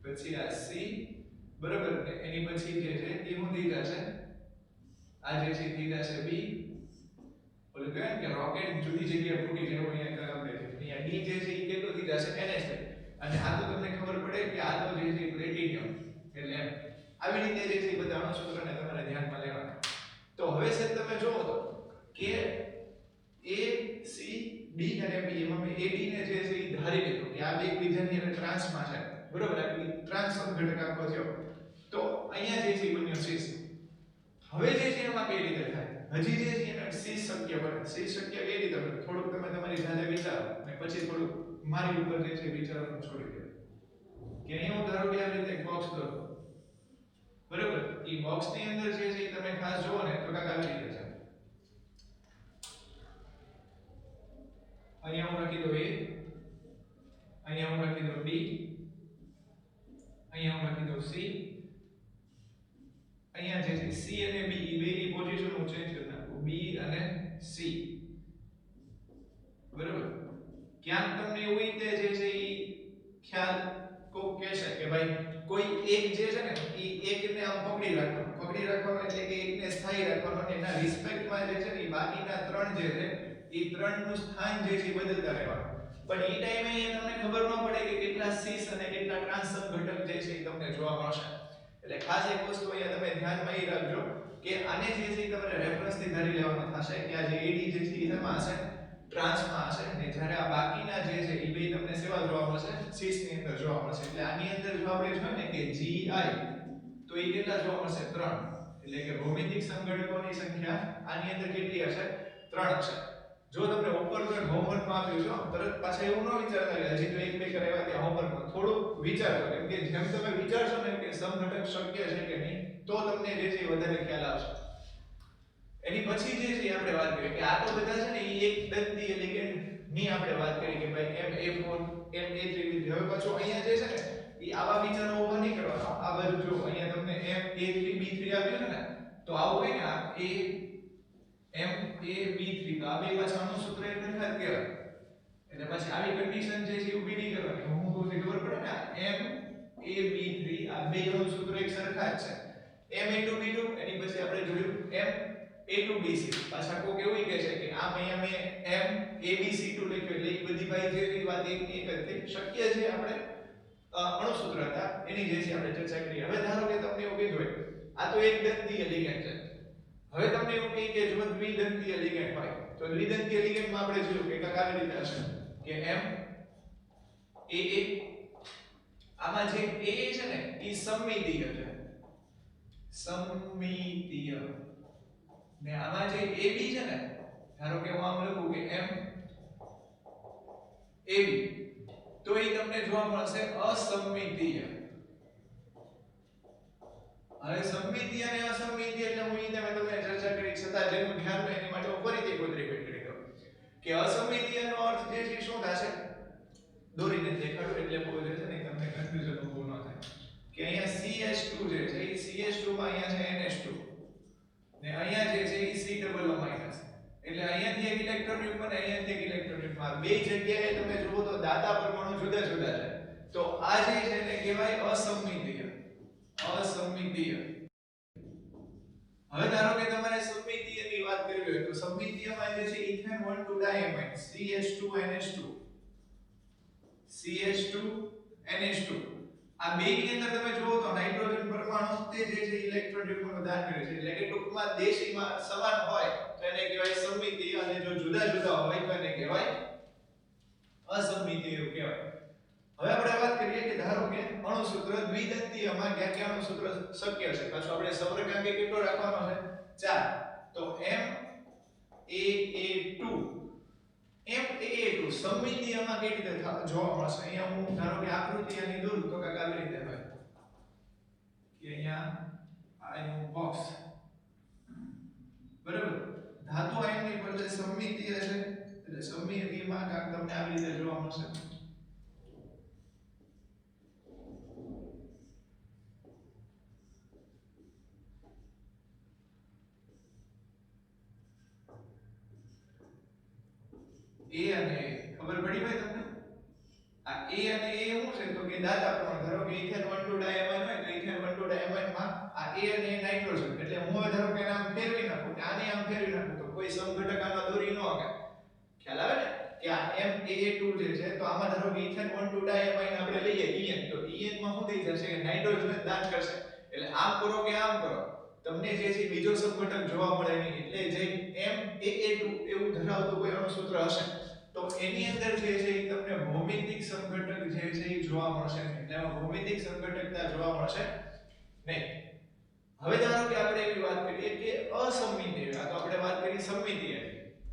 પછી આ C, બરોબર? એની પછી જે છે એ હું થઈ જશે આ જે છે થઈ જશે B, ઓલું કહેવાય કે રોકેટ જુદી જગ્યાએ ફૂટી જાય એવું અહીંયા આપણે અહીંયા D જે છે એ કેટલું થઈ જશે NH3, અને આ તો તમને ખબર પડે કે આ તો જે છે પ્લેટિનિયમ. એટલે આવી રીતે જે છે બધા અણુસૂત્રને તમારે ધ્યાનમાં લેવાના. તો હવે સાહેબ તમે જોવો તો કે A C D અને B એમાં મેં AD ને જે છે એ ધારી લીધું કે આ બે એકબીજાની હારે ટ્રાન્સમાં છે, બરોબર? આ ટ્રાન્સ સમઘટક આખો થયો. તો અહીંયા જે છે બન્યો સીસ. હવે જે છે એમાં કઈ રીતે થાય? હજી જે છે એને સીસ શક્ય બને. સીસ શક્ય કઈ રીતે બને? થોડુંક તમે તમારી જાતે વિચારો અને પછી થોડુંક મારી ઉપર જે છે વિચારવાનું છોડી દો. કે અહીંયા હું ધારો કે આવી રીતે બોક્સ દોરું, બરોબર? એ બોક્સ ની અંદર જે છે તમે ખાસ જોવો ને તો કાંઈક આવી રીતે છે. અહીંયા હું રાખી દઉં A, અહીંયા હું રાખી દઉં D, અહીંયા હું રાખી દઉં C, અહીંયા જે છે C અને B એ બેની પોઝિશન હું ચેન્જ કરી નાખું, B અને C, બરોબર? ક્યાંક તમને એવું રીતે જે છે એ ખ્યાલ કોક કહેશે કે ભાઈ કોઈ એક જે છે ને એ એકને આમ પકડી રાખવાનો એટલે કે એકને સ્થાયી રાખવાનો અને એના રિસ્પેક્ટમાં જે છે ને એ બાકીના ત્રણ જે છે એ ત્રણનું સ્થાન જે છે બદલતા રહેવાનું. પણ એ ટાઈમે તમને ખબર ન પડે કે કેટલા સીસ અને કેટલા ટ્રાન્સ સમઘટક જે છે એ તમને જોવા મળશે. એટલે ખાસ એક વસ્તુ અહીંયા તમે ધ્યાનમાં એ રાખજો કે આને જે છે તમારે રેફરન્સથી ધારી લેવાનું થશે કે આ જે AD જે છે એ એમાં હશે ટ્રાન્સમાં હશે, અને જ્યારે આ બાકીના જે છે એ બે તમને સેવા જોવા મળશે? સીસ ની અંદર જોવા મળશે. એટલે આની અંદર જો આપણે જોઈએ ને કે GI તો એ કેટલા જોવા મળશે? 3. એટલે કે ભૌમિતિક સમઘટકોની સંખ્યા આની અંદર કેટલી હશે? 3 હશે. જો તમને ઉપરનો હોમવર્કમાં આપ્યું છે તરત પાછા એવું ન વિચારતા કે હજી તો એક બે કરાવ્યા ત્યાં હોમવર્કમાં થોડું વિચારજો, કેમ કે જેમ તમે વિચારશો ને કે સમઘટક શક્ય છે કે નહીં તો તમને જે છે વધારે ખ્યાલ આવશે. એની પછી જે છે આપણે વાત કરીએ કે આ તો બધા છે ને એ એક દંતી એટલે કે ની આપણે વાત કરી કે ભાઈ MA4 MA3 વિધ. હવે પાછો અહીંયા જે છે ને એ આવા વિચારો ઊભા નહીં કરવાનો. આ બાજુ જો અહીંયા તમને MA3 B3 આપ્યું છે ને તો આવું હોય ને આ MAB3 તો આ બે પાછા અણુસૂત્ર એક સરખા જ કહેવાય. એટલે પછી આવી કન્ડિશન જે છે ઊભી નહીં કરવાની. હું કહું છું ખબર પડે ને MAB3 આ બે અણુસૂત્ર એક સરખા જ છે. MA2 B2 એની પછી આપણે જોયું A2BC પાછા કોક એવું કહે છે કે આમ અહીંયા મેં MABC2 લખ્યું એટલે એ બધી ભાઈ જે વાત એક જ થઈ શક્ય છે આપણે અણુસૂત્ર હતા એની જે છે આપણે ચર્ચા કરી હવે ધારો કે તમને એવું કીધું હોય આ તો એક દંતીય લિગેન્ડ છે હવે તમને એવું કહે કે જો દ્વિદંતીય લિગેન્ડ હોય તો દ્વિદંતીય લિગેન્ડમાં આપણે જોયું કે કાક આવી રીતે હશે કે M AA આમાં જે AA છે ને એ સમમિતીય છે સમમિતીય ને આમાં જે AB છે ને ધારો કે હું આમ લખું કે M AB તો એ તમને જોવા મળશે અસમમિતીય હવે સમમિતીય અને અસમમિતીય એટલે હું એને તમને ચર્ચા કરી છતાં જેનું ધ્યાન હોય એની માટે હું ફરીથી એક વખત રિપીટ કરી દઉં કે અસમમિતીયનો અર્થ જે છે શું થશે દોરીને દેખાડો એટલે બહુ જે છે ને તમને કન્ફ્યુઝન ઊભું ન થાય કે અહીંયા CH2 જે છે એ CH2 માં અહીંયા છે NH2 ને અહીંયા જે છે એ C ડબલ માઈનસ એટલે અહીંયાથી એક ઇલેક્ટ્રોન યુગ્મ અને અહીંયાથી એક ઇલેક્ટ્રોન યુગ્મ આ બે જગ્યાએ તમે જુઓ તો દાતા પરમાણુ જુદા જુદા છે તો આ જે છે એને કહેવાય અસમમિતીય અસમમિતીય હવે ધારો કે તમારે સમમિતીયની વાત કરવી હોય તો સમમિતીયમાં જે છે ઇથેન 1 2 ડાયમાઇન CH2NH2 CH2NH2 આ બે ની અંદર તમે જુઓ તો નાઇટ્રોજન પરમાણુ તે જે છે ઇલેક્ટ્રોન યુગ્મનું દાન કરે છે એટલે કે ટૂંકમાં દેશીમાં સમાન હોય તો એને કહેવાય સમમિતીય અને જો જુદા જુદા હોય તો એને કહેવાય અસમમિતીય કહેવાય હવે આપણે વાત કરીએ કે ધારો કે અણુસૂત્ર દ્વિદંતીયમાં ક્યાં ક્યાં અણુસૂત્ર શક્ય છે પાછું આપણે સૌરકાંકી કેટલો રાખવાનો છે 4 તો MAA2 સમમિતીયમાં કેવી રીતે જોવા મળશે અહીંયા હું ધારો કે આકૃતિ આની દોરું તો કાક આવી રીતે હોય કે અહીંયા આનું બોક્સ બરાબર ધાતુ આયનની ફરતે સમમિતીય છે એટલે સમમિતીયમાં કાક તમને આવી રીતે જોવા મળશે A અને ખબર પડી ભાઈ તમને આ A અને A શું છે તો કે દાતા પ્રમાણ ધારો કે ઇથેન 1 2 ડાયમાઇન હોય તો ઇથેન 1 2 ડાયમાઇન માં આ A અને A નાઇટ્રોજન એટલે હું હવે ધારો કે નામ ફેરવી નાખું કે આને આમ ફેરવી નાખું તો કોઈ સમઘટક આમાં દોરી ન આવે ખ્યાલ આવે ને કે આ MAA2 જે છે તો આમાં ધારો કે ઇથેન 1 2 ડાયમાઇન આપણે લઈએ EN તો EN માં શું થઈ જશે કે નાઇટ્રોજન દાન કરશે એટલે આમ કરો કે આમ કરો તમને જે છે બીજો સમઘટક જોવા મળે નહીં એટલે જે MAA2 એવું ધરાવતું કોઈ અણુસૂત્ર હશે તો એની અંદર જે છે એ તમને ભૌમિતિક સમઘટક જે છે એ જોવા મળશે નહીં એટલે એમાં ભૌમિતિક સમઘટકતા જોવા મળશે નહીં હવે ધારો કે આપણે એવી વાત કરીએ કે અસમમિતીય આ તો આપણે વાત કરી સમમિતીય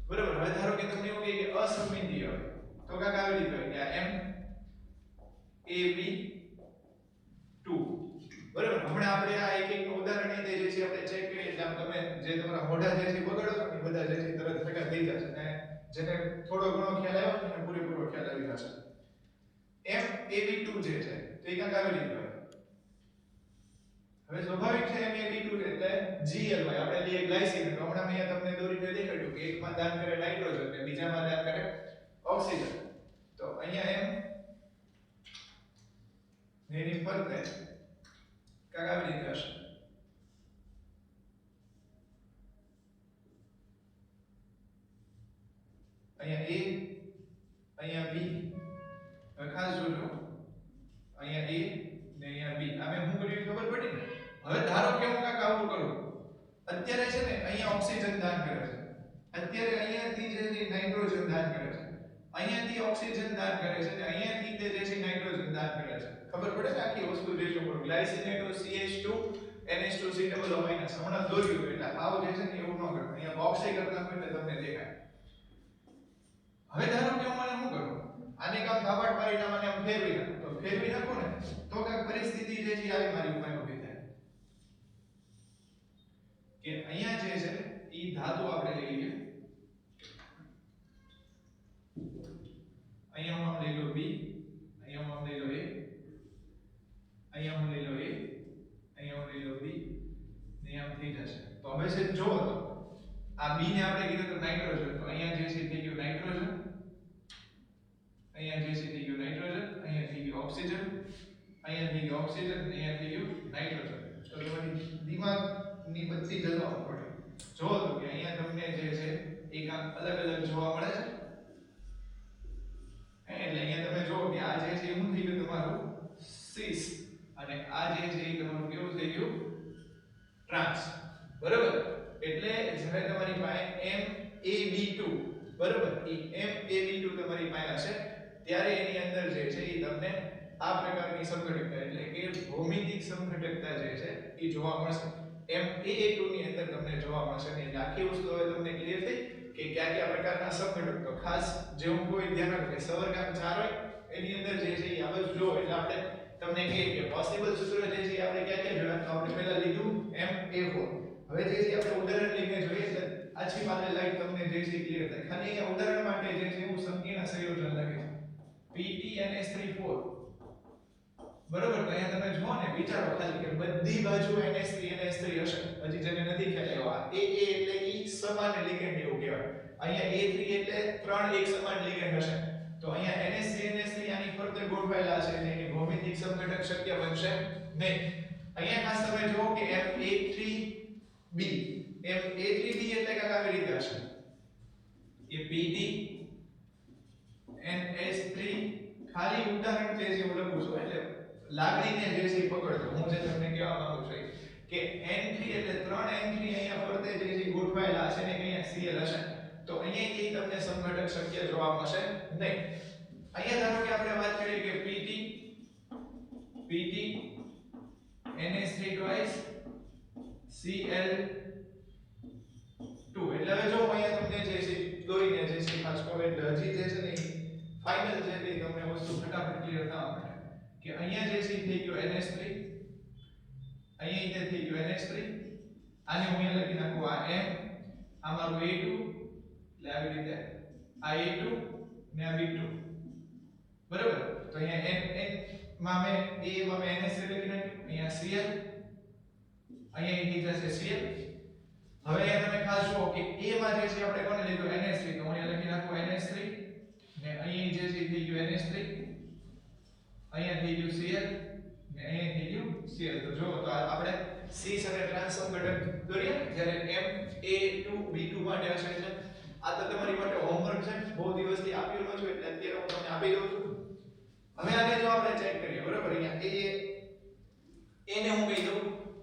બરાબર હવે ધારો કે તમને એવું કહે કે અસમમિતીય હોય તો કાક આવી રીતે હોય કે આ MAB2 બરાબર હમણાં આપણે આ એક એક ઉદાહરણ એ જે છે આપણે ચેક કરીએ એટલે આમ તમે જે તમારા મોઢા જે છે બગાડો છો ને બધા જે છે તરત ભેગા થઈ જશે ને જેને થોડો ઘણો ખ્યાલ આવ્યો છે ને પૂરેપૂરો ખ્યાલ આવી જશે MAB2 જે છે તો એ કાંક આવી રીતે હોય હવે સ્વાભાવિક છે MAB2 એટલે Gl હોય આપણે લઈએ ગ્લાયસીન તો હમણાં મેં તમને દોરીને દેખાડ્યું કે એકમાં દાન કરે નાઇટ્રોજન ને બીજામાં દાન કરે ઓક્સિજન તો અહીંયા એની ફરતે કાંક આવી રીતે હશે અહીંયા A અહીંયા B હવે ખાસ જોજો અહીંયા A ને અહીંયા B આ મેં શું કર્યું ખબર પડી ને હવે ધારો કે હું કાંક આવું કરું અત્યારે છે ને અહીંયા ઓક્સિજન દાન કરે છે અત્યારે અહીંયાથી જે છે નાઇટ્રોજન દાન કરે છે અહીંયાથી ઓક્સિજન દાન કરે છે અને અહીંયાથી તે જે છે નાઇટ્રોજન દાન કરે છે ખબર પડે ને આખી વસ્તુ જે છે ગ્લાયસિનેટ CH2 NH2 C double minus હમણાં દોર્યું એટલે આવ જે છે ને એવું ન કરતા અહીંયા બોક્સ એ કરતા એટલે તમને દેખાય હવે ધારો કે હું મને શું કરું આને કામ થાપાટ મારીને મને આમ ફેરવી નાખું તો ફેરવી નાખું ને તો કાંઈક પરિસ્થિતિ જે છે આવી મારી ઉપર ઊભી થાય કે અહીંયા જે છે ઈ ધાતુ આપણે લઈ લઈએ અહીંયા હું આમ લઈ લો B અહીંયા હું આમ લઈ લો A અહીંયા હું લઈ લો A અહીંયા હું લઈ લો B ને આમ થઈ જશે તો હવે છે જો તો આ B ને આપણે કીધું તો નાઇટ્રોજન તો અહીંયા જે છે થઈ ગયું નાઇટ્રોજન અહીંયા જે છે થઈ ગયું નાઇટ્રોજન અહીંયા થઈ ગયું ઓક્સિજન અહીંયા થઈ ગયું ઓક્સિજન અહીંયા થઈ ગયું નાઇટ્રોજન તો તમારી દિમાગની બત્તી જલાવવી પડે જો તો કે અહીંયા તમને જે છે એક અલગ અલગ જોવા મળે છે એટલે અહીંયા તમે જો કે આ જે છે શું થઈ ગયું તમારું સિસ અને આ જે છે એ તમારું કેવું થઈ ગયું ટ્રાન્સ બરાબર એટલે જ્યારે તમારી પાસે MaB2 બરાબર એ MaB2 તમારી પાસે હશે ત્યારે એની અંદર જે છે એ તમને આ પ્રકારની સમઘટકતા એટલે કે ભૌમિતિક સમઘટકતા જે છે એ જોવા મળશે Ma2 ની અંદર તમને જોવા મળશે ને આખી વસ્તુ હવે તમને ક્લિયર થઈ કે કયા કયા પ્રકારના સમઘટક તો ખાસ જે હું કોઈ ધ્યાન રાખો કે સવર્ગાંક 4 હોય એની અંદર જે છે આ બધું જો એટલે આપણે તમને કહીએ કે પોસિબલ સૂત્ર જે છે આપણે ક્યાં ક્યાં જોયા તો આપણે પહેલા લીધું Ma4 હવે જે છે આપણે ઉદાહરણ લઈને જોઈએ એટલે આછી પાલે લાઈટ તમને જે છે ક્લિયર થાય ખાલી અહીંયા ઉદાહરણ માટે જે છે હું સંકીર્ણ સંયોજન લખે છે PTNS34 બરોબર તો અહીંયા તમે જુઓ ને વિચારો ખાલી કે બધી બાજુ NH3 NH3 હશે હજી જેને નથી ખ્યાલ આવ્યો આ AA એટલે ઈ સમાન લિગેન્ડ એવું કહેવાય અહીંયા A3 એટલે ત્રણ એક સમાન લિગેન્ડ હશે તો અહીંયા NH3 NH3 આની ફરતે ગોઠવાયેલા છે એટલે એની ભૌમિતિક સમઘટક શક્ય બનશે નહીં અહીંયા ખાસ તમે જુઓ કે Ma3B Ma3B એટલે કાંઈક આવી રીતે હશે એ PD NH3 ખાલી ઉદાહરણ જે છે હું લખું છું એટલે લાગણીને જે છે પકડજો હું જે તમને કહેવા માંગુ છું કે N3 એટલે 3 N3 અહીંયા ફરતે જે છે ગોઠવાયેલા છે ને અહીંયા Cl હશે તો અહીંયાથી તમને સમઘટક શક્ય જોવા મળશે નહીં અહીંયા ધારો કે આપણે વાત કરીએ કે PT NH3 twice Cl2 એટલે હવે જો અહીંયા તમને જે છે દોરીને જે છે ખાસ કહો એટલે હજી જે છે ને ફાઇનલ જે છે તમને વસ્તુ ફટાફટ ક્લિયર થવા માટે કે અહીંયા જે છે થઈ ગયો NH3 અહીંયા તે થઈ ગયો NH3 આને હું અહીંયા લખી નાખું આ M આ મારું A2 એટલે આવી રીતે આ A2 ને આ B2 બરાબર તો અહીંયા N માં મેં A માં મેં NH3 લખી નાખ્યું અહીંયા Cl અહીંયા એ થઈ જશે Cl હવે અહીંયા તમે ખાસ જુઓ કે A માં જે છે આપણે કોને લીધું NH3 તો હું અહીંયા લખી નાખું NH3 ને અહીંયા જે છે થઈ ગયું NH3 અહીંયા થઈ ગયું Cl ને અહીંયા થઈ ગયું Cl તો જો તો આપણે cis અને ટ્રાન્સ સમઘટક દોરીએ જ્યારે Ma2B2 માટે હશે એટલે આ તો તમારી માટે હોમવર્ક છે બહુ દિવસથી આપ્યું ન છું એટલે અત્યારે હું તમને આપી દઉં છું હવે આને જો આપણે ચેક કરીએ બરાબર અહીંયા A ને હું કહી દઉં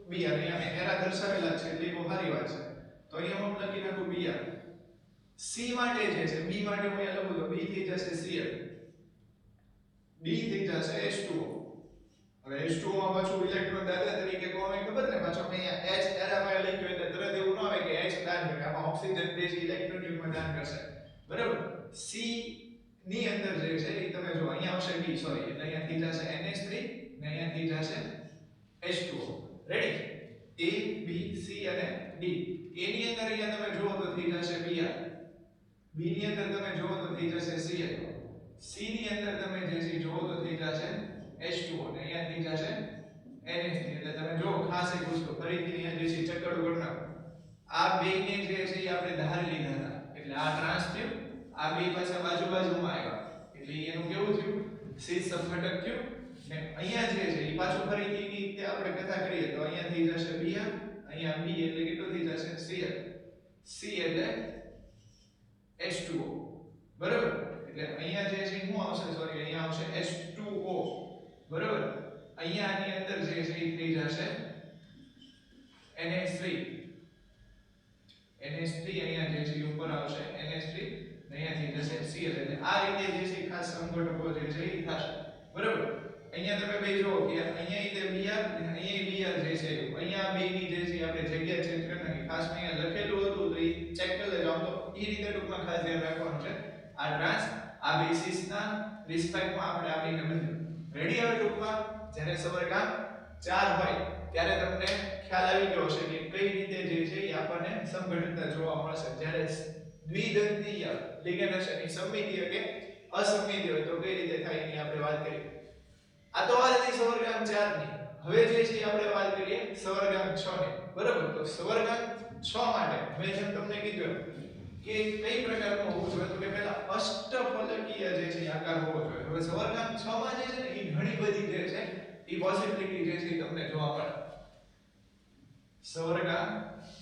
Br અહીંયા મેં એરા દર્શાવેલા છે એટલે બહુ સારી વાત છે તો અહીંયા હું લખી નાખું Br C માટે જે છે B માટે હું અહીંયા લખું તો B થઈ જશે Cl D થઈ જશે H2O હવે H2O માં પાછું ઇલેક્ટ્રોન દાતા તરીકે કોણ હોય ખબર ને પાછો મેં અહીંયા H એરામાં લખ્યું એટલે તરત એવું ન આવે કે H દાન કરે આમાં ઓક્સિજન બેઝ ઇલેક્ટ્રોન યુગમાં દાન કરશે બરાબર C ની અંદર જે છે એ તમે જો અહીંયા આવશે B સોરી એટલે અહીંયા થઈ જશે NH3 ને અહીંયા થઈ જશે H2O ready A B C અને D A ની અંદર અહીંયા તમે જુઓ તો થઈ જશે Br B ની અંદર તમે જુઓ તો થઈ જશે Cl C ની અંદર તમે જે છે જુઓ તો થઈ જશે H2O ને અહીંયા થઈ જશે NH3 એટલે તમે જો ખાસ એક વસ્તુ ફરીથી અહીંયા જે છે ચક્કર ગણના આ બે ને જે છે એ આપણે ધાર લીધા હતા એટલે આ ટ્રાન્સ થયું આ બે પાછા બાજુમાં આવ્યા એટલે એનું કેવું થયું cis સમઘટક થયું ને અહીંયા જે છે એ પાછું ફરીથી ની રીતે આપણે કથા કરીએ તો અહીંયા થઈ જશે Br અહીંયા B એટલે કેટલું થઈ જશે Cl C એટલે H2O બરાબર એટલે અહીંયા જે છે શું આવશે સોરી અહીંયા આવશે H2O બરાબર અહીંયા આની અંદર જે છે એ થઈ જશે NH3 અહીંયા જે છે ઉપર આવશે NH3 ને અહીંયા થઈ જશે Cl એટલે આ રીતે જે છે ખાસ સમઘટકો જે છે એ થશે બરાબર અહીંયા તમે બે જો કે અહીંયા તે Br અને અહીંયા Br જે છે અહીંયા બે ની જે છે આપણે જગ્યા ચેન્જ કરી નાખી ખાસ મેં અહીંયા લખેલું હતું તો એ ચેક કરી લેજો આમ તો એ રીતે ટૂંકમાં ખાસ ધ્યાન રાખવાનું છે આ ટ્રાન્સ આ બેસિસના રિસ્પેક્ટમાં આપણે આપીને બધું રેડી હવે ટૂંકમાં જ્યારે સવર્ગાંક 4 હોય ત્યારે તમને ખ્યાલ આવી ગયો હશે કે કઈ રીતે જે છે એ આપણને સમઘટકતા જોવા મળશે જ્યારે દ્વિદંતીય લિગેન્ડ હશે એ સમમિતીય કે અસમમિતીય હોય તો કઈ રીતે થાય એની આપણે વાત કરીએ આ તો વાત હતી સવર્ગાંક 4 ની હવે જે છે આપણે વાત કરીએ સવર્ગાંક 6 ની બરાબર તો સવર્ગાંક 6 માટે મેં જેમ તમને કીધું કે કઈ પ્રકારનો હોવો જોઈએ તો કે પહેલા અષ્ટફલકીય જે છે આકાર હોવો જોઈએ હવે સવર્ગાંક 6 માં જે છે ને એ ઘણી બધી જે છે એ પોસિબિલિટી જે છે તમને જોવા મળે સવર્ગા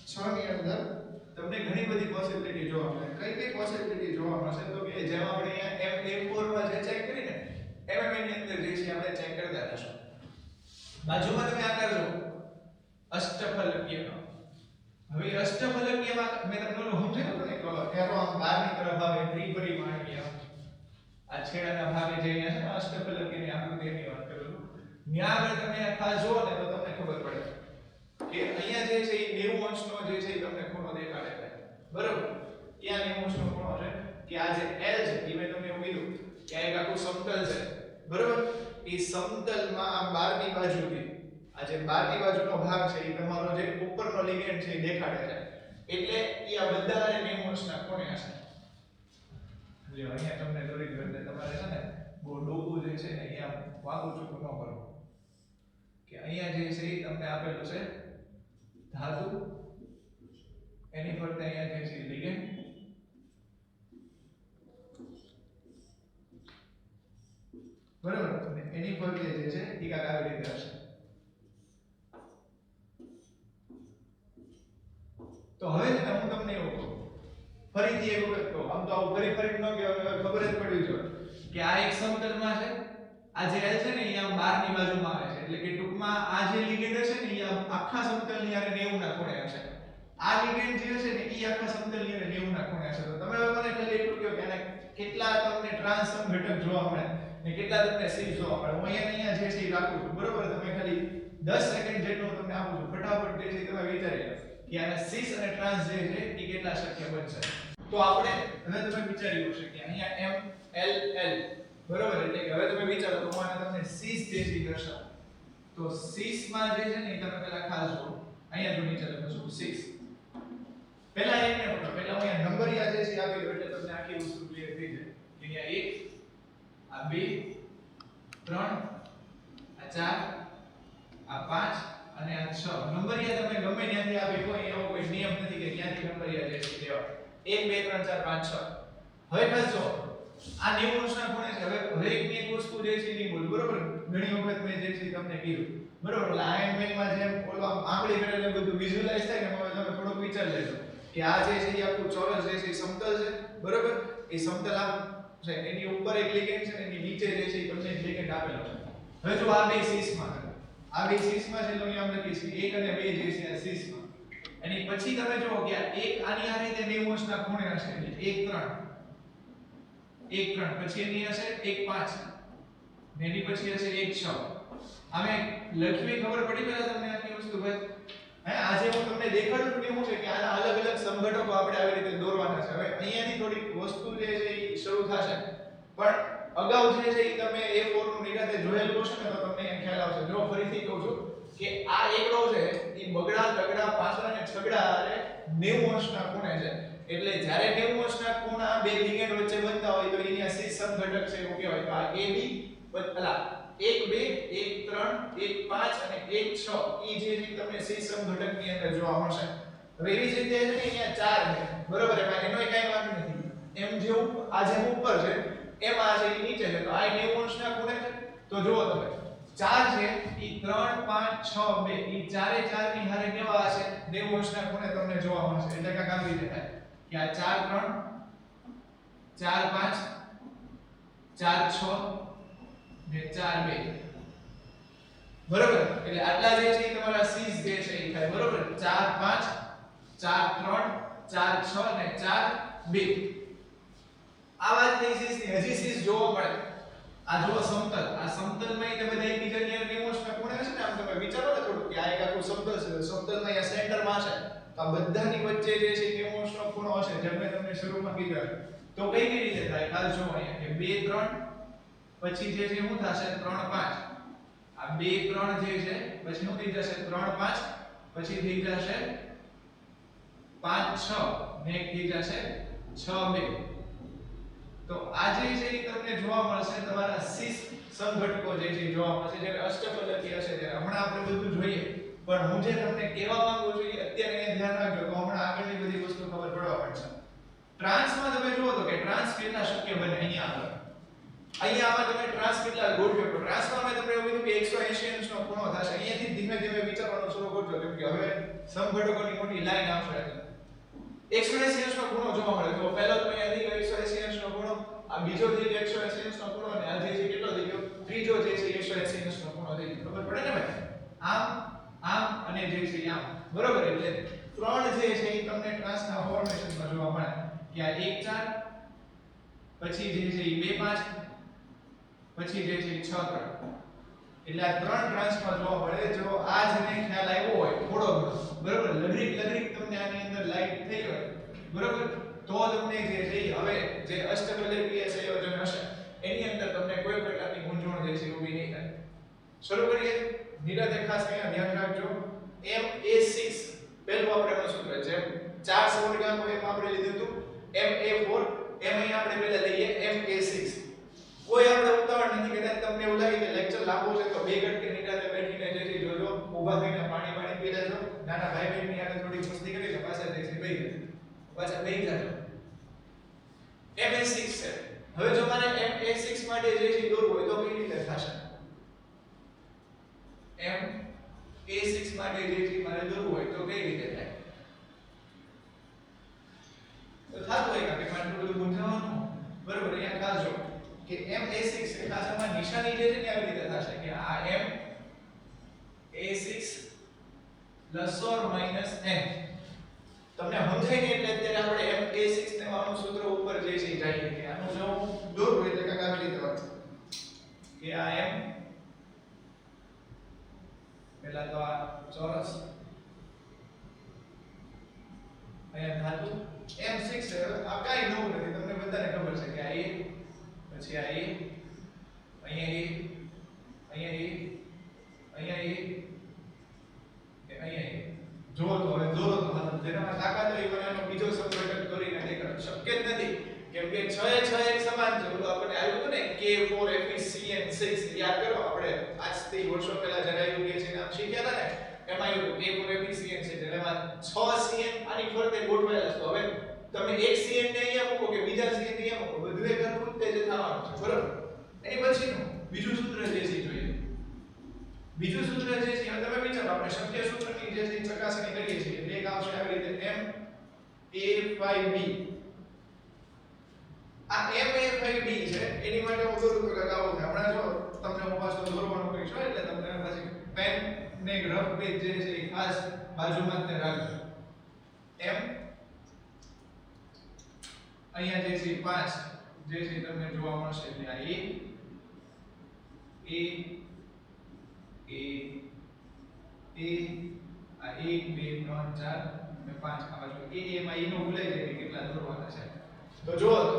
6 ની અંદર તમને ઘણી બધી પોસિબિલિટી જોવા મળે. કઈ પોસિબિલિટી જોવા મળશે તો કે જેમ આપણે અહીંયા M4 માં જે ચેક કરીને MM ની અંદર જે છે આપણે ચેક કરતા રહેશું. બાજુમાં તમે આકાર જો અષ્ટફલકીય. હવે અષ્ટફલકીયમાં મેં તમને સમજાવ્યું ને કે એરો આમ બહારની તરફ આવે ત્રિપરિમાણીય. આ છેડાના ભાગે જે અહીંયા છે ને અષ્ટફલકીયની આકૃતિની વાત કરું છું. ત્યાં આગળ તમે ખાસ જુઓ ને તો તમને ખબર પડે કે અહીંયા જે છે એ 90 અંશનો જે છે એ તમને ખૂણો દેખાડે છે. બરોબર? ત્યાં 90 અંશનો ખૂણો છે કે આ જે L છે એ મેં તમને એવું કીધું કે આ એક આખું સમતલ છે. બરોબર? એ સમતલમાં આ બહારની બાજુથી આ જે બહારની બાજુનો ભાગ છે એ તમારો જે ઉપરનો લિગેન્ડ છે એ દેખાડે છે. એટલે એ આ બધા 90 અંશના ખૂણે હશે. જો અહીંયા તમને દોરી ગયો એટલે તમારે છે ને બહુ ડોકું જે છે ને અહીંયા વાંકું ચૂકું ન કરો કે અહીંયા જે છે એ તમને આપેલું છે ધાતુ એની ફરતે અહીંયા જે છે લિગેન્ડ બરાબર અને એની ફરતે જે છે એ કાંઈક આવી રીતે હશે. તો હવે હું તમને એવું કહું ફરીથી એક વખત કહું આમ તો આવું ફરી ન કહેવાય ખબર જ પડી જાય કે આ એક સમતલમાં છે આ જે L છે ને અહીંયા બહારની બાજુમાં આવે છે એટલે કે ટૂંકમાં આ જે લિગેન્ડ છે ને એ આખા સમતલની આરે 90 ના ખૂણે હશે. આ લિગેન્ડ જે છે ને એ આખા સમતલની આરે 90 ના ખૂણે હશે. તો તમે હવે મને ખાલી એટલું કહો કે આના કેટલા તમને ટ્રાન્સફોર્મ ઘટક જોવા મળે ને કેટલા તમને સીસ જોવા મળે. હું અહીંયા જે છે એ રાખું છું. બરોબર? તમે ખાલી 10 સેકન્ડ જેટલું તમને આપું છું. ફટાફટ જે છે તમે વિચારી લો કે આના સીસ અને ટ્રાન્સ જે છે એ કેટલા શક્ય બનશે. તો આપણે હવે તમે વિચાર્યું હશે કે અહીંયા M L L બરોબર એટલે કે હવે તમે વિચારો તો હું તમને સીસ જે છે દર્શાવું. તો સીસ માં જે છે ને તમે પહેલા ખાસ જો અહીંયા જો નીચે લખું છું સીસ. પહેલા એક ને પહેલા હું અહીંયા નંબરિયા જે છે આપી દઉં એટલે તમને આખી વસ્તુ ક્લિયર થઈ જાય કે અહીંયા 1 આ 2 3 આ 4 આ 5 અને આ 6 નંબરિયા તમે ગમે ત્યાંથી આપી કોઈ એવો કોઈ નિયમ નથી કે ક્યાંથી નંબરિયા જે છે દેવા 1 2 3 4 5 6. હવે ખાસ જો આ 90 અંશના ખૂણે છે. હવે એક વસ્તુ જે છે એ બોલ બરોબર ઘણી વખત મેં જે છે તમને કીધું બરોબર એટલે આયન બેંકમાં જેમ ઓલો આંગળી કરે એટલે બધું વિઝ્યુઅલાઇઝ થાય ને હવે તમે થોડુંક વિચાર લેજો કે આ જે છે એ આખું ચોરસ જે છે એ સમતલ છે. બરોબર? એ સમતલ આમ છે એની ઉપર એક લિગેન્ડ છે ને એની નીચે જે છે એ તમને એક લિગેન્ડ આપેલો છે. હવે જો આ બે સીસમાં છે આ બે સીસમાં છે તો અહીંયા આમ લખીશ 1 અને 2 જે છે આ સીસમાં એની પછી તમે જો કે આ એક આની આ રીતે 90 અંશના ખૂણે હશે એટલે 1 3 પછી એની હશે 1 5 ને એની પછી હશે 1 6. આમે લખવી ખબર પડી પહેલા તમને આની વસ્તુ ભાઈ હે આજે હું તમને દેખાડું છું કે શું છે કે આના અલગ અલગ સમઘટકો આપણે આવી રીતે દોરવાના છે. હવે અહીંયાથી થોડી વસ્તુ જે છે એ શરૂ થશે પણ અગાઉ જે છે એ તમે A4 નું નિરાતે જોયેલું હશે ને તો તમને એ ખ્યાલ આવશે. જો ફરીથી કહું છું કે આ એકડો છે એ બગડા તગડા પાછળ અને છગડા અને 90 અંશના ખૂણે છે. એટલે જ્યારે 90 અંશના ખૂણા બે લિગેન્ડ વચ્ચે બનતા હોય તો એની આ સીસ સમઘટક છે એવું કહેવાય. તો આ AB બદલા 1 2 1 3 1 5 અને 1 6 ઈ જે તમને સીસ સમઘટકની અંદર જોવા મળશે. હવે એવી જ રીતે છે ને અહીંયા 4 છે બરોબર એમાં એનો કઈ વાંધો નથી. એમ જેવું આ જે ઉપર છે એમ આ છે એ નીચે છે તો આ 90 અંશના ખૂણે છે. તો જુઓ તમે 4 છે ઈ 3 5 6 2 ઈ ચારે ચાર ની હારે કેવા હશે 90 અંશના ખૂણે તમને જોવા મળશે. એટલે કાંઈક આવી રીતે થાય કે આ 4 3 4 5 4 6 ને 4 2 બરોબર એટલે આટલા જે છે તમારા સીસ જે છે એ થાય. બરોબર 4 5 4 3 4 6 ને 4 2 આ વાત થઈ સીસ ની. હજી સીસ જોવા મળે આ જો સમતલ આ સમતલમાં તે બધા એકબીજાની અંદર 90 અંશના ખૂણે હશે ને આમ તમે વિચારો ને થોડું કે આ એક આખું સમતલ છે સમતલમાં અહીંયા સેન્ટરમાં છે તો આ બધાની વચ્ચે જે છે 90 અંશનો ખૂણો હશે જેમ મેં તમને શરૂમાં કીધું. તો કઈ રીતે થાય ખાસ જો અહીંયા કે 2 3 પછી જે છે શું થશે 3 5 આ 2 3 જે છે પછી શું થઈ જશે 3 5 પછી થઈ જશે 5 6 ને એક થઈ જશે 6 2. તો આ જે છે એ તમને જોવા મળશે તમારા સીસ સમઘટકો જે છે જોવા મળશે જે અષ્ટફલકી હશે ત્યારે હમણાં આપણે બધું જોઈએ પણ હું જે તમને કહેવા માંગુ છું એ અત્યારે અહીંયા ધ્યાન રાખજો તો હમણાં આગળની બધી વસ્તુ ખબર પડવા પડશે. ટ્રાન્સમાં તમે જુઓ તો કે ટ્રાન્સ કેટલા શક્ય બને અહીંયા આગળ અહીંયા આમાં તમે ટ્રાન્સ કેટલા ગોઠવ્યો તો ટ્રાન્સમાં મેં તમને એવું કીધું કે 180 અંશનો ખૂણો થશે. અહીંયાથી ધીમે ધીમે વિચારવાનું શરૂ કરજો કેમ કે હવે સમઘટકોની મોટી લાઈન આવશે. 180 અંશનો ખૂણો જોવા મળે તો પહેલો તો અહીંયા થઈ ગયો 180 અંશનો ખૂણો, આ બીજો થઈ ગયો 180 અંશનો ખૂણો અને આ જે છે કેટલો થઈ ગયો ત્રીજો જે છે 180 અંશનો ખૂણો થઈ ગયો. ખબર પડે ને ભાઈ? આમ આમ અને જે છે આમ, બરોબર? એટલે ત્રણ જે છે એ તમને ટ્રાન્સના ફોર્મેશનમાં જોવા મળે કે આ 1 4 પછી જે છે એ 2 5 પછી જે છે 6 3. એટલે આ ત્રણ ટ્રાન્સમાં જોવા મળે. જો આ જને ખ્યાલ આવ્યો હોય થોડો ઘણો, બરોબર, લઘરિક તમને આની અંદર લાઈટ થઈ હોય, બરોબર, તો તમને જે છે હવે જે અષ્ટબલકીય સંયોજન હશે એની અંદર તમને કોઈ પ્રકારની મૂંઝવણ જે છે ઊભી નહીં થાય. શરૂ કરીએ. નિરાતે ખાસ અહીંયા ધ્યાન રાખજો. Ma6 પહેલું આપણે એનું સૂત્ર છે. 4 સવર્ગાંકો એમ આપણે લીધું હતું. Ma4 એમ અહીં આપણે પહેલા લઈએ Ma6. કોઈ આપણે ઉતાવળ નથી કદાચ તમને એવું લાગે કે લેક્ચર લાંબો છે તો બે ઘંટે નિરાતે બેઠીને જે છે જોજો, ઊભા થઈને પાણી પી લેજો, નાના ભાઈ બહેનની આગળ થોડી મસ્તી કરી લે, પાછા જઈશ બેહી જજો, પાછા બેહી જજો. Ma6 છે. હવે જો મારે Ma6 માટે જે છે દોરવું હોય તો કઈ રીતે થશે? Ma6 માટે જે છે મારે દોરવું હોય તો કઈ રીતે થાય? તો થાતું હોય કે મારે બધું સમજાવવાનું, બરોબર? અહીંયા ખાસ જો કે Ma6 એ ખાસ આમાં નિશાની જે છે ને આવી રીતે થશે કે આ Ma6 + or - n. તમને સમજાય ને એટલે અત્યારે આપણે Ma6 ને આનું સૂત્ર ઉપર જે છે જઈએ કે આનું જો દોરવું એટલે કાંઈક આવી રીતે હોય કે આ m પહેલા તો આ ચોરસ અહીંયા ધાતુ M6 છે. આ કાઈ નવું નથી, તમને બધાને ખબર છે કે આ A, પછી આ A, અહીંયા A, અહીંયા A, અહીંયા A, અહીંયા A. જો તો હવે દોરો તો જેનામાં તાકાત હોય પણ એનો બીજો સમઘટક કરીને દેખાડો શક્ય જ નથી કેમ કે 6 એ 6 એક સમાન છે. ઓલું આપણે આવ્યું હતું ને K4FeCN6 યાદ કરો, આપણે આજથી વર્ષો પહેલા જ્યારે આવ્યું કે છે નામ શીખ્યા હતા ને એમાં આવ્યું K4FeCN6 એટલે એમાં 6 CN આની ફરતે ગોઠવાયેલા છે. હવે તમે એક CN ને અહીંયા મૂકો કે બીજા CN ને અહીંયા મૂકો, બધું એક હરખું જ તે થવાનું છે, બરોબર? એની પછીનું બીજું સૂત્ર જે છે જોઈએ. બીજું સૂત્ર જે છે તમે વિચારો, આપણે શક્ય સૂત્રની જે છે ચકાસણી કરીએ છીએ એટલે એક આવશે આવી રીતે Ma5b. આ Ma5b છે એની માટે હું દોરું તો લગાવું છે. હમણાં જો તમને હું પાછું દોરવાનું કહીશ એટલે તમને પછી પેન ને રફ પેજ જે છે એ ખાસ બાજુમાં જ રાખજો. M અહીંયા જે છે 5 જે છે તમને જોવા મળશે એટલે આ A આ 1 2 3 4 અને 5 આ બાજુ એમાં ઈ નો ભૂલાઈ જાય કે કેટલા દોરવાના છે. તો જુઓ તો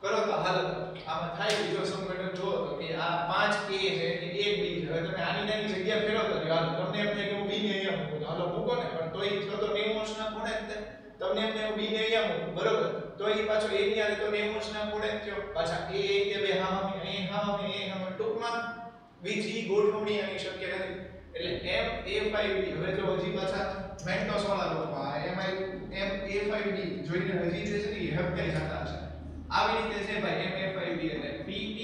કરો તો હાલ આમાં થાય બીજો સમઘટક જુઓ તો કે આ 5 A છે એ 1 B છે. હવે તમે આની નાની જગ્યા ફેરવતો રહ્યો, હાલો તમને એમ થાય કે હું B ને અહીંયા મૂકું તો હાલો મૂકો ને, પણ તોય જો તો 90 અંશના ખૂણે જ તમને એમ થાય હું B ને અહીંયા મૂકું, બરોબર? તો એ પાછો A ની આલે તો 90 અંશના ખૂણે જ થયો. પાછા A કે બે હામાં અહીં હામાં ટૂંકમાં બીજી ગોઠવણી આની શક્ય નથી. એટલે Ma5b હવે જો હજી પાછા મેન્ટોસ વાળા લોકો આ Ma5b જોઈને હજી જે છે ને હેપટાઈ જતા છે. આવી રીતે છે ભાઈ Ma5b એટલે PP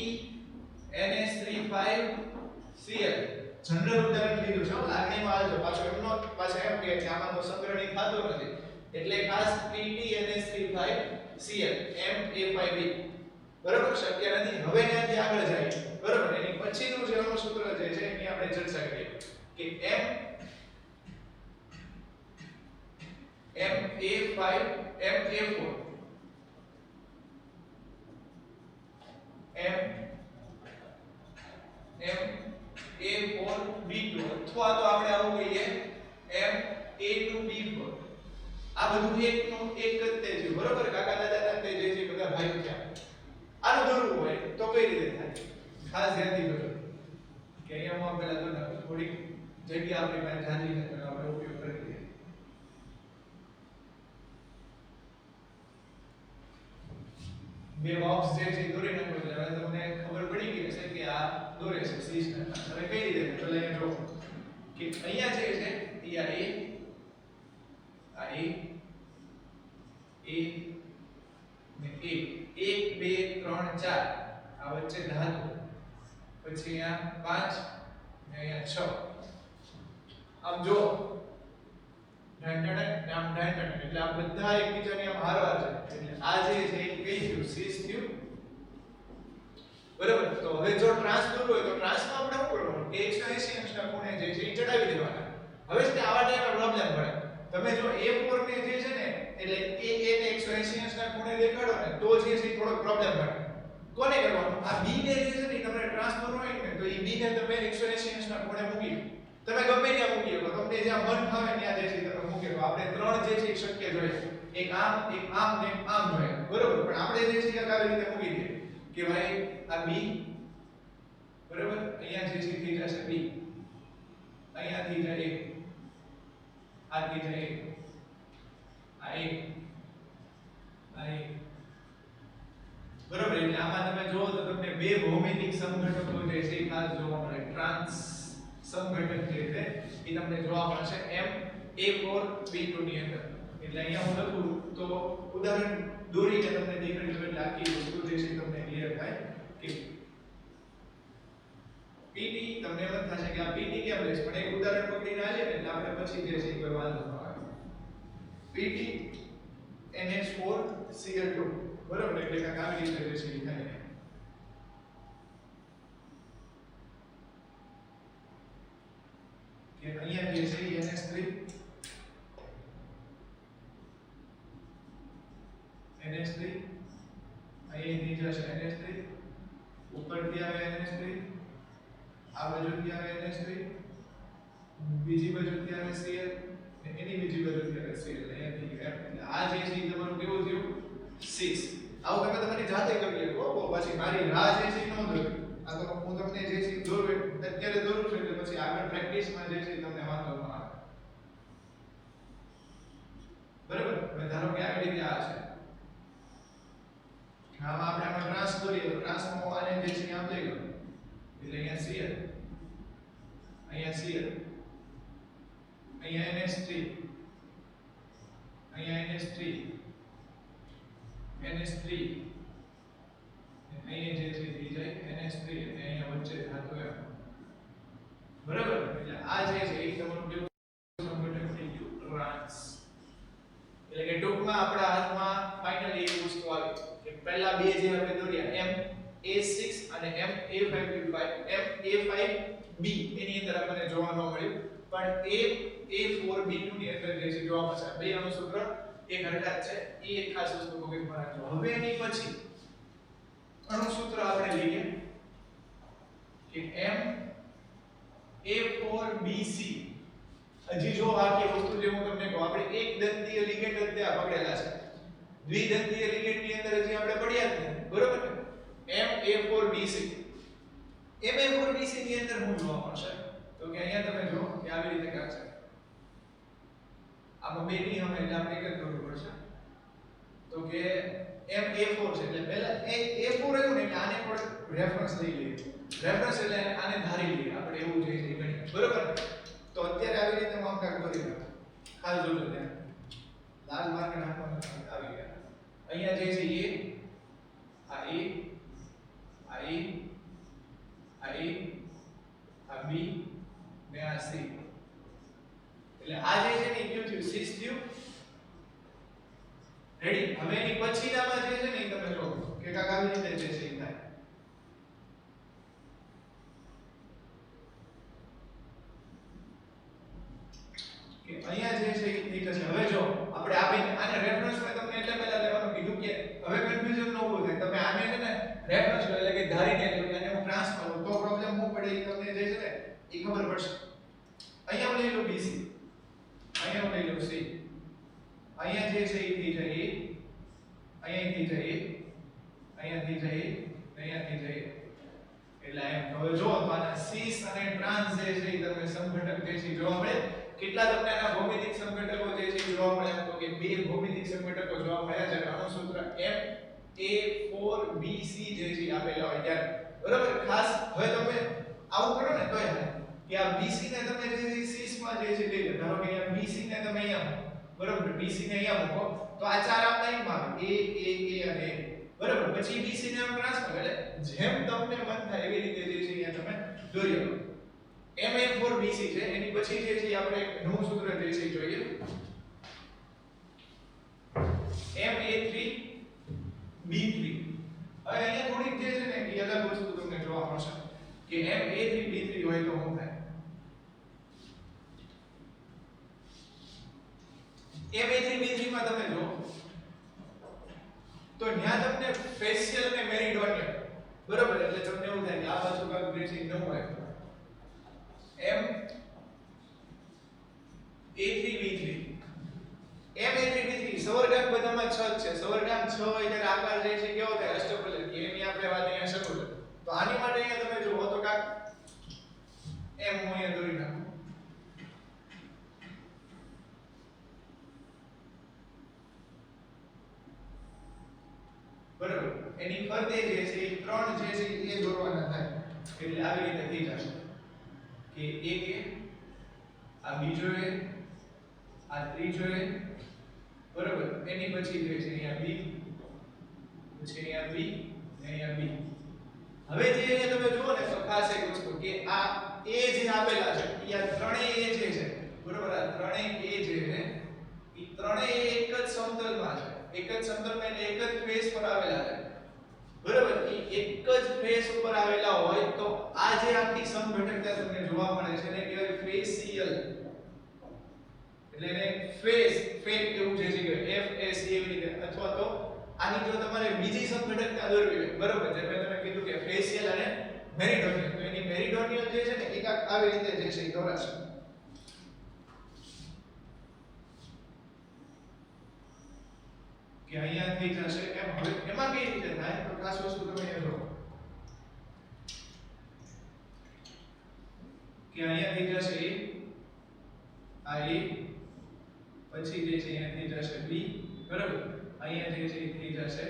NH3 5Cl જનરલ ઉદાહરણ લીધું છે. લાગણીમાં આવજો પાછો એમનો પાછા એમ કે આમાં તો સંગ્રહણી થતો નથી એટલે ખાસ PP NH3 5Cl Ma5b, બરાબર? શક્ય નથી. હવે ત્યાંથી આગળ જાય, બરાબર? એની પછીનું જે સૂત્ર જે છે એની આપણે ચર્ચા કરીએ કે Ma4 Ma4b2 અથવા તો આપણે આવું કહીએ Ma2b4. આ બધું એકનું એક જ તે છે, બરાબર? કાકા દાદા તે જે છે બધા ભાઈઓ છે. આનું દોરવું હોય તો કઈ રીતે થાય ખાસ ધ્યાનથી જોજો કે અહીંયા હું પહેલા તો થોડી જગ્યા આપણી પાસે જાજી છે તો આપણે ઉપયોગ કરી લઈએ. બે બોક્સ જે છે દોરી નાખો એટલે હવે તમને ખબર પડી ગઈ હશે કે આ દોરે છે સિસ્ટમ. હવે કઈ રીતે ચાલો અહીંયા જો કે અહીંયા જે છે એ આ A ને A 1 2 3 4 આ પછી અહીંયા 5 ને અહીંયા 6 આમ જો ઢાંઢણ આમ ઢાંઢણ એટલે આ બધા એકબીજાની આમ હારવાર છે એટલે આ જે છે એ કઈ થયું 6 થયું બરાબર તો હવે જો ટ્રાન્સ દૂર હોય તો ટ્રાન્સમાં આપણે શું કરવાનું કે 180 અંશના ખૂણે જે છે એ ચડાવી દેવાના હવે તે આવા ટાઈમે પ્રોબ્લેમ પડે તમે જો A4 ને જે છે ને એટલે A ને 180 અંશના ખૂણે દેખાડો ને તો જે છે થોડો પ્રોબ્લેમ પડે કોને કરવાનું આ B ને જે છે ને તમને ટ્રાન્સફર હોય ને તો એ B ને તમે 180 અંશના ખૂણે મૂકી તમે ગમે ત્યાં મૂકી શકો તમને જ્યાં મન ફાવે ત્યાં જે છે તમે મૂકી શકો આપણે ત્રણ જે છે શક્ય જોઈએ એક આમ ને આમ જોઈએ બરોબર પણ આપણે જે છે એ આવી રીતે મૂકી દઈએ કે ભાઈ આ B બરોબર અહીંયા જે છે થઈ જશે B અહીંયા થઈ જાય આ થઈ જાય આ બરોબર એટલે આમાં તમે જુઓ તો તમને બે ભૌમિતિક સમઘટકો જે છે એ ખાસ જોવા મળે ટ્રાન્સ સમઘટક જે છે એ તમને જોવા મળશે A4B2 ની અંદર એટલે અહીંયા હું લખું તો ઉદાહરણ દોરીને તમને દેખાડી દઉં એટલે આખી વસ્તુ જે છે તમને ક્લિયર થાય કે PT તમને એમ થશે કે આ PT કેમ લેશ પણ એક ઉદાહરણ પકડીને આવીએ ને એટલે આપણે પછી જે છે કોઈ વાંધો ન આવે PT NH4Cl2 બરાબર એટલે કાંઈક આવી રીતે જે છે એ થાય કે અહીંયા જે છે NH3 અહીં નીચે છે NH3 ઉપરથી આવે NH3 આ બાજુથી આવે NH3 બીજી બાજુથી આવે Cl એની બીજી બાજુથી આવે Cl અહીંયાથી એટલે આ જે છે તમારું કેવું થયું 6 આવું તમે તમારી જાતે કરી લો પછી મારી રાહ જે છે ન દોરો આ તો હું તમને જે છે દોરું અત્યારે દોરું છું એટલે પછી આગળ પ્રેક્ટિસમાં જે છે તમને વાંધો ન આવે બરાબર હવે ધારો કે આવી રીતે આ છે આમાં આપણે આમાં ટ્રાન્સ દોરીએ તો ટ્રાન્સમાં આને જે છે આમ લઈ લો એટલે અહીંયા Cl અહીંયા NH3 અહીંયા NH3 અહીંયા જે છે થઈ જાય NH3 અને અહીંયા વચ્ચે થતું એમ બરાબર એટલે આ જે છે એ તમારું કેવું સંગઠન થઈ ગયું ટ્રાન્સ એટલે કે ટૂંકમાં આપણા હાથમાં ફાઇનલી એક વસ્તુ આવી કે પહેલા બે જે આપણે દોર્યા MA6 અને MA5B એની અંદર આપણને જોવા ન મળ્યું પણ A4B2 ની અંદર જે છે જોવા મળશે બે અણુસૂત્ર એક હરકત છે એ એક ખાસ વસ્તુ મગજમાં રાખજો હવે એની પછી અણુસૂત્ર આપણે લઈએ કે MA4BC હજી જો આખી વસ્તુ જે હું તમને કહું આપણે એક દંતીય લિગેન્ડ જ ત્યાં પકડેલા છે દ્વિદંતીય લિગેન્ડ ની અંદર હજી આપણે પડ્યા જ નથી બરોબર ને MA4BC MA4BC ની અંદર શું જોવા મળશે તો કે અહીંયા તમે જો કે આવી રીતે કાંઈ છે આમાં બે ની હમે એટલે આપણે એક જ કરવું પડશે તો કે MA4 છે એટલે પહેલા A4 આવ્યું ને એટલે આને પણ રેફરન્સ લઈ લઈએ રેફરન્સ એટલે આને ધારી લઈએ આપણે એવું જે છે ગણીએ બરોબર તો અત્યારે આવી રીતે હું આમ કાંઈક દોરી નાખું ખાસ જોજો ત્યાં લાલ માર્કર નાખવાનું આવી ગયા અહીંયા જે છે આ B ને આ C એટલે આ જે છે ને કેવું થયું 6 થયું રેડી હવે એની પછીનામાં જે છે ને તમે જો કે કાક આવી રીતે જે છે થાય કે અહીંયા જે છે એ થઈ જશે હવે જો આપણે આપીને આને રેફરન્સ માં તમને એટલે પહેલા લેવાનું કીધું કે હવે કન્ફ્યુઝન ન ઊભું થાય તમે આને છે ને રેફરન્સ એટલે કે ધારીને લો અને હું ટ્રાન્સફર કરું તો પ્રોબ્લેમ હું પડે એ તમને જે છે ને એ ખબર પડશે અહીંયા હું લઈ લો BC અહીંયા હું લઈ લો C અહીંયા જે છે એ થઈ જાય અહીંયા થઈ જાય અહીંયા થઈ જાય અહીંયા થઈ જાય એટલે એમ હવે જો આના સીસ અને ટ્રાન્સ જે છે એ તમને સમઘટક જે છે જોવા મળે કેટલા તમને આના ભૌમિતિક સમઘટકો જે છે જોવા મળ્યા તો કે બે ભૌમિતિક સમઘટકો જોવા મળ્યા છે અણુસૂત્ર MA4BC જે છે આપેલા હોય ત્યારે બરાબર ખાસ હવે તમે આવું કરો ને તોય કે આ BC ને તમે જે સીસ માં જે છે લઈ લો ધારો કે અહીંયા BC ને તમે અહીંયા બરાબર BC ને અહીંયા મૂકો તો આ ચાર આપના અહીં માં A અને A બરાબર પછી BC ને આમ ટ્રાન્સફર એટલે જેમ તમને મન થાય એવી રીતે જે છે અહીંયા દોર્યો MA4BC છે એની પછી જે છે આપણે એક નવું સૂત્ર જે છે જોઈએ MA3B3 હવે અહીંયા થોડીક જે છે ને એ અલગ વસ્તુ તમને જોવા મળશે કે MA3B3 હોય તો શું થાય MA3B3 માં તમે જો તો ન્યા તમને ફેશિયલ અને મેરિડોનિયલ બરોબર એટલે તમને એવું થાય કે આ બાજુ કાક જે છે ન હોય MA3B3 સવર્ગાંક બધામાં 6 છે સવર્ગાંક 6 હોય ત્યારે આકાર જે છે કેવો થાય અષ્ટફલક કે એની આપણે વાત અહીંયા શરૂ કરીએ તો આની માટે અહીંયા તમે જુઓ તો કાક એમ હું અહીંયા દોરી નાખું બરાબર એની ફરતે જે છે એ ત્રણ જે છે એ દોરવાના થાય એટલે આવી રીતે થઈ જશે કે એક આ બીજો આ ત્રીજો બરાબર એની પછી જે છે અહીંયા બી પછી અહીંયા બી અને અહીંયા બી હવે જે અહીંયા તમે જુઓ ને તો ખાસ એક વસ્તુ કે આ એ જે આપેલા છે એ આ ત્રણેય એ જે છે બરાબર આ ત્રણેય એ જે છે એ ત્રણેય એક જ સમતલમાં છે એક જ સમતલમાં એટલે એક જ ફેસ પર આવેલા છે બરાબર એ એક જ ફેસ ઉપર આવેલા હોય તો આ જે આખી સમઘટકતા તમને જોવા મળે છે એને કહેવાય ફેશિયલ એટલે એને ફેસ એવું જે છે કે FAC એવી રીતે અથવા તો આની જો તમારે બીજી સમઘટકતા દોરવી હોય બરાબર જેમ તમે કીધું કે ફેશિયલ અને મેરિડોનિયલ તો એની મેરિડોનિયલ જે છે ને એક આવી રીતે જે છે દોરાશે કે અહીંયા થઈ જશે એમ હવે એમાં કઈ રીતે થાય તો ખાસ વસ્તુ તમે એ જો કે અહીંયા થઈ જશે A આ A પછી જે છે અહીંયા થઈ જશે B બરાબર અહીંયા જે છે થઈ જશે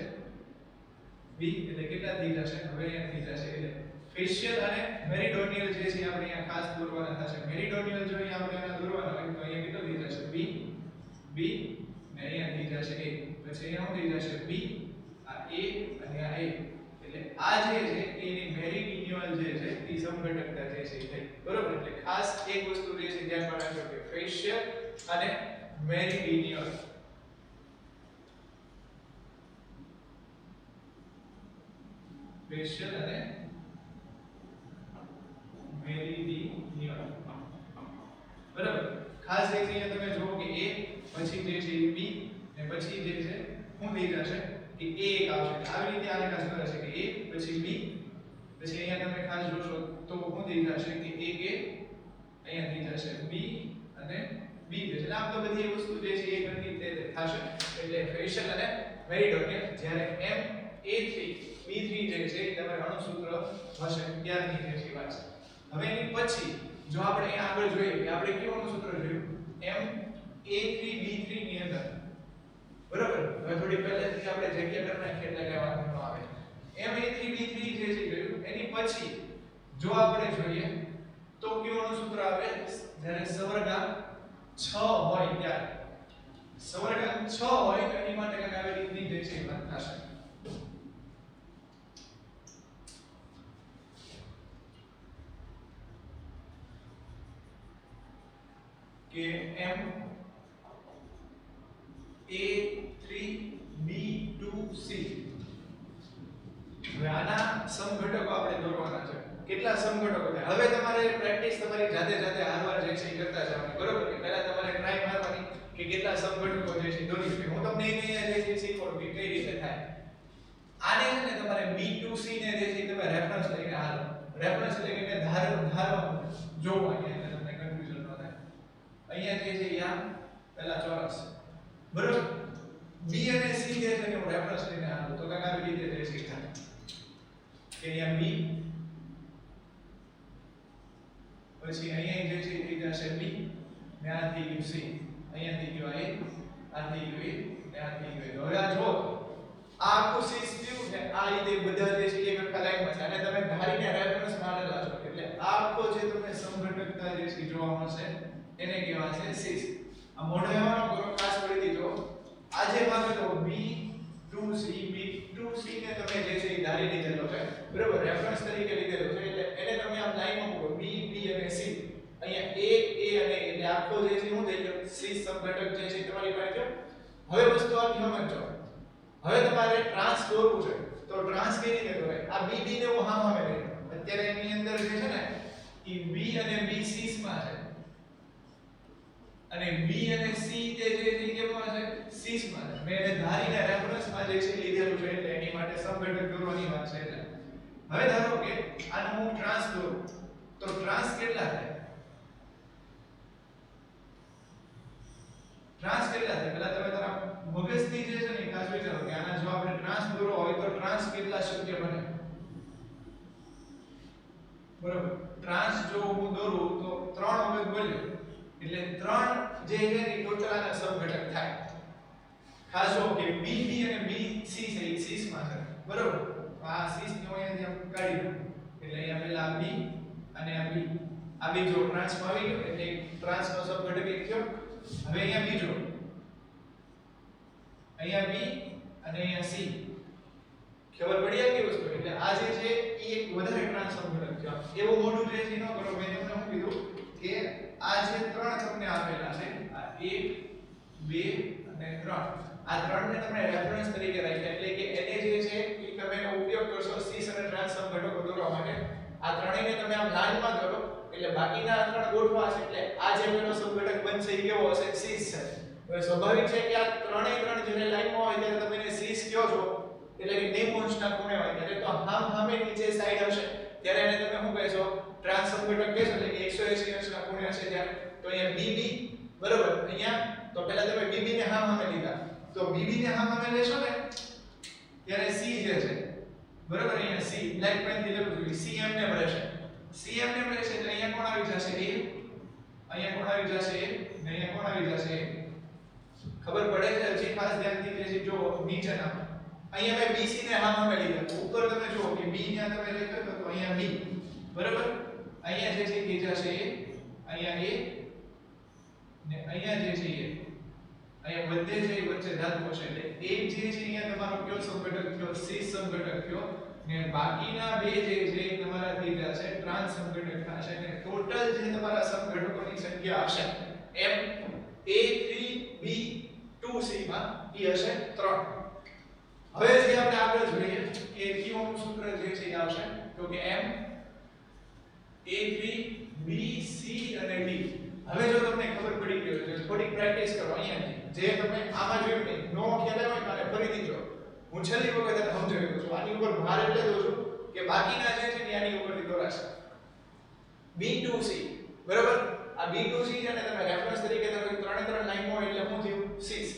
B એટલે કેટલા થઈ જશે હવે અહીંયા થઈ જશે એટલે ફેશિયલ અને મેરિડોનિયલ જે છે આપણે અહીંયા ખાસ દોરવાના થશે મેરિડોનિયલ જો અહીંયા આપણે આના દોરવાના હોય તો અહીંયા કેટલો થઈ જશે B ને અહીંયા થઈ જશે A પછી અહીંયા થઈ જશે B આ A અને આ A એટલે આ જે છે એની મેરિડોનિયલ જે છે એ સમઘટકતા જે છે થઈ બરોબર એટલે ખાસ એક વસ્તુ જે છે ધ્યાનમાં રાખજો કે ફેશિયલ અને મેરિડોનિયલ ફેશિયલ અને મેરિડોનિયલ બરાબર ખાસ એક અહીંયા તમે જુઓ કે A પછી જે છે B અને પછી જે છે શું થઈ જશે કે A એક આવશે આવી રીતે આને ખાસ કરે છે કે A પછી B પછી અહીંયા તમે ખાસ જોશો તો શું થઈ જશે કે એક અહીંયા થઈ જશે B અને B એટલે આમ તો બધી એ વસ્તુ જે છે એ ઘણી રીતે થશે એટલે ફેશિયલ અને મેરિડોનિયલ જ્યારે MA3B3 જે છે એ તમારે અણુસૂત્ર હશે ત્યારની જે છે વાત છે હવે એની પછી જો આપણે અહીંયા આગળ જોઈએ કે આપણે કેવું અણુસૂત્ર જોયું MA3B3 ની અંદર બરાબર હવે થોડી પહેલેથી આપણે જગ્યા કરી નાખીએ એટલે કઈ વાંધો ન આવે MA3B3 જે છે જોયું એની પછી જો આપણે જોઈએ તો કેવું અણુસૂત્ર આવે જ્યારે સવર્ગાંક 6 હોય ત્યારે સવર્ગાંક 6 હોય તો એની માટે કઈ આવી રીતની જે છે વાત થશે કે MA3B2C હવે આના સમઘટકો આપણે દોરવાના છે કેટલા સમઘટકો થાય હવે તમારે પ્રેક્ટિસ તમારી જાતે હારવાર જે છે એ કરતા જવાની બરોબર કે પહેલા તમારે ટ્રાય મારવાની કે કેટલા સમઘટકો જે છે દોરી શકે હું તમને અહીંયા જે છે શીખવાડું કે કઈ રીતે થાય આને છે ને તમારે B2C ને જે છે તમે રેફરન્સ લઈને હાલો રેફરન્સ એટલે કે ધારો જોવો અહીંયા તમને કન્ફ્યુઝન ન થાય અહીંયા જે છે યા પહેલા ચોરસ બરોબર B અને C જે છે હું રેફરન્સ લઈને હાલો તો કાકા આવી રીતે જે છે થાય કે અહીંયા B પછી અહીંયા જે છે થઈ જશે B ને આ થઈ ગયું C અહીંયા થઈ ગયું આ થઈ ગયું ને આ થઈ ગયું હવે આ જો આ આખું C સ્ક્યુ છે આ રીતે બધા જે છે એક આખા લાઈનમાં છે અને તમે ધારીને રેફરન્સ મારેલા છો એટલે આખો જે તમને સમઘટકતા જે છે જોવા મળશે એને કહેવાય છે C આ મોઢે આવવાનો કરો ખાસ કરી દીજો આજે ભાગ તો B2C ને તમે જે છે એ ધારી લીધેલો છે બરાબર રેફરન્સ તરીકે લીધેલો છે એટલે એને તમે આમ લાઈનમાં આખો જે છે શું થઈ ગયો સી સમઘટક જે છે તમારી પાસે ગયો હવે વસ્તુ આખી સમજો હવે તમારે ટ્રાન્સ દોરવું છે તો ટ્રાન્સ કેવી રીતે દોરાય આ BB ને હું હામે લઈ અત્યારે એની અંદર જે છે ને એ B અને B સીસ માં છે અને B અને C તે જે છે કેમાં છે સીસ માં છે મેં એને ધારીને રેફરન્સ માં જે છે લીધેલું છે એટલે એની માટે સમઘટક દોરવાની વાત છે એટલે હવે ધારો કે આને હું ટ્રાન્સ દોરું તો ટ્રાન્સ કેટલા થાય ટ્રાન્સ કેટલા થાય પહેલા તમે તમારા મગજથી જે છે ને ખાસ વિચારો કે આના જો આપણે ટ્રાન્સ દોરવો હોય તો ટ્રાન્સ કેટલા શક્ય બને બરાબર ટ્રાન્સ જો હું દોરું તો 3 વખત બોલ્યો એટલે 3 જે છે એ ટોટલ આના સમઘટક થાય ખાસ જો કે BB અને BC છે એ સીસ માં છે બરાબર આ સીસ નો અહીંયાથી આમ કાઢી દો એટલે અહીંયા પહેલા B અને આ B આ બે જો ટ્રાન્સ માં આવી ગયો એટલે ટ્રાન્સ નો સમઘટક એક થયો હવે અહીંયા બીજો અહીંયા B અને અહીંયા C ખબર પડી આ કે વસ્તુ એટલે આ જે છે એ એક વધારે ટ્રાન્સ સમઘટક છે એવું મોડું જે છે ન કરો મેં તમને શું કીધું કે આ જે ત્રણ તમને આપેલા છે આ 1 2 અને 3 આ ત્રણને તમે રેફરન્સ તરીકે રાખ્યા એટલે કે એને જે છે એ તમે એનો ઉપયોગ કરશો સીસ અને ટ્રાન્સ સમઘટકો દોરવા માટે આ ત્રણેયને તમે આમ લાઈનમાં દોરો એટલે બાકીના ત્રણ ગોઠવા છે એટલે આ જે પેલો સમઘટક બનશે એ કેવો હશે સીસ છે હવે સ્વાભાવિક છે કે આ ત્રણેય ત્રણ જ્યારે લાઈનમાં હોય ત્યારે તમે એને સીસ કહો છો એટલે કે 90 અંશના ખૂણે હોય ત્યારે તો સામે નીચે સાઈડ હશે ત્યારે એને તમે શું કહેશો ટ્રાન્સ સમઘટક કહેશો એટલે કે 180 અંશના ખૂણે હશે ત્યારે તો અહીંયા BB બરાબર અહીંયા તો પહેલા તમે BB ને સામે લીધા તો BB ને સામે લેશો ને ત્યારે C જે છે બરાબર અહીંયા C બ્લેક પેન થી લખું છું C એમને રહેશે C એમને રહેશે એટલે અહીંયા કોણ આવી જશે A અહીંયા કોણ આવી જશે A ને અહીંયા કોણ આવી જશે A ખબર પડે છે હજી ખાસ ધ્યાનથી લેજો જો નીચેના અહીંયા મેં BC ને સામે લીધા ઉપર તમે જુઓ કે B ત્યાં તમે લખ્યો તો અહીંયા B બરાબર અહીંયા જે છે એ જશે A અહીંયા A ને અહીંયા જે છે એ અહીંયા બધે છે એ વચ્ચે ધાતુ હશે એટલે એક જે છે અહીંયા તમારો કયો સમઘટક કયો C સમઘટક કયો ને બાકીના બે જે છે એ તમારા થઈ જશે ટ્રાન્સ સમઘટક થશે ને ટોટલ જે તમારા સમઘટકોની સંખ્યા હશે M A3B2C માં એ હશે 3 હવે જે આપણે આગળ જોઈએ કે કયું સૂત્ર જે છે એ આવશે તો કે M A3B C અને D હવે જો તમને ખબર પડી ગઈ છે થોડીક પ્રેક્ટિસ કરો અહીંયા જે તમે આમાં જોયું ને નો ખ્યાલ હોય તો ફરીથી જો હું છેલ્લી વખત એને સમજાવી દઉં છું આની ઉપર ભાર એટલે દઉં છું કે બાકીના જે છે ને આની ઉપરથી દોરાશે B2C બરાબર આ B2C છે ને તમે રેફરન્સ તરીકે તમે ત્રણે ત્રણ લાઈનમાં એટલે શું થયું 6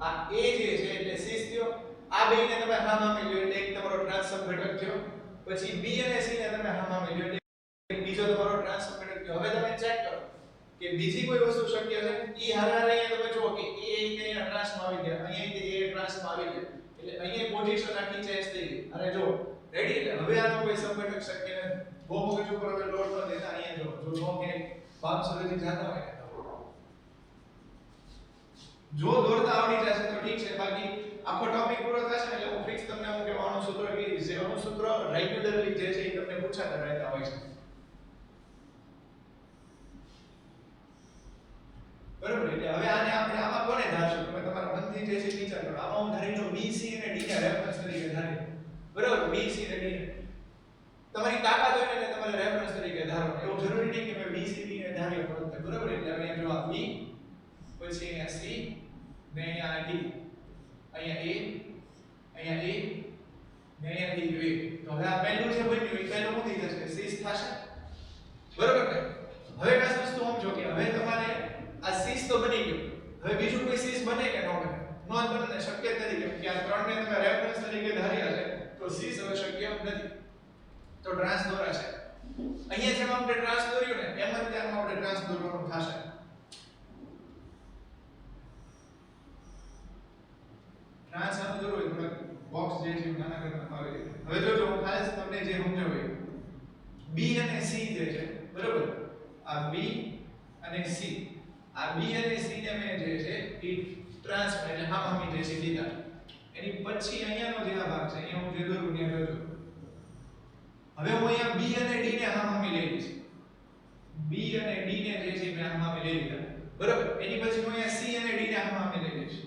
આ A જે છે એટલે 6 થયો આ બેને તમે હામાં મેલ્યો એટલે એક તમારો ટ્રાન્સ સમઘટક થયો પછી B અને C ને તમે હામાં મેલ્યો એટલે બીજો તમારો ટ્રાન્સ સમઘટક થયો હવે તમે ચેક કરો કે બીજી કોઈ વસ્તુ શક્ય છે ઈ હારે અહીંયા તમે જુઓ કે A અહીંયા ટ્રાન્સમાં આવી ગયા અહીંયા A ટ્રાન્સમાં આવી ગયા એટલે અહીંયા પોઝિશન આખી ચેન્જ થઈ ગઈ અરે જો રેડી એટલે હવે આનો કોઈ સમઘટક શક્ય નથી બહુ મગજ ઉપર હવે લોડ ન દેતા અહીંયા જો નો કે 500 સુધી જાતા હોય જો દોરતા આવડી જશે તો ઠીક છે બાકી આખો ટોપિક પૂરો થશે એટલે હું ફિક્સ તમને હું કહેવાનું સૂત્ર કહીશ જે અણુ સૂત્ર રેગ્યુલરલી જે છે એ તમને પૂછાતા રહેતા હોય છે બરાબર એટલે હવે આને આપણે આમાં કોને ધારશું તમે તમારા મનથી જે છે વિચાર કરો આમાં હું ધારી લો B C અને D ને રેફરન્સ તરીકે ધારી બરાબર B C અને D તમારી તાકાત હોય ને તમારે રેફરન્સ તરીકે ધારો એવું જરૂરી નહીં કે મેં B C D ને ધાર્યો પરંતુ બરાબર એટલે અહીંયા જો આ B પછી અહીંયા C ને અહીંયા D અહીંયા A ને અહીંયા D તો હવે આ પહેલું જે બન્યું એ પહેલું શું થઈ જશે 6 થશે બરાબર ને હવે ખાસ વસ્તુ સમજો કે હવે તમારે આ 6 તો બની ગયું હવે બીજું કોઈ 6 બને કે ન બને નો બને શક્ય નથી કેમ કે આ ત્રણને તમે રેફરન્સ તરીકે ધાર્યા છે તો 6 હવે શક્ય નથી તો ટ્રાન્સ દોરાશે અહીંયા જેમ આપણે ટ્રાન્સ દોર્યું ને એમ જ ત્યારમાં આપણે ટ્રાન્સ દોરવાનું થશે ટ્રાન્સ આનું દોરવું થોડા બોક્સ જે છે નાના કરવામાં આવે છે હવે જોજો હું ખાસ તમને જે સમજાવ્યું B અને C જે છે બરાબર આ B અને C આ B અને C ને મેં જે છે એ ટ્રાન્સ એટલે હામામી જે છે લીધા એની પછી અહીંયાનો જે આ ભાગ છે અહીંયા હું જે દોરું ને જોજો હવે હું અહીંયા B અને D ને હામામી લઈ લઈશ B અને D ને જે છે મેં હામામી લઈ લીધા બરાબર એની પછી હું અહીંયા C અને D ને આમાં લઈ લઈશ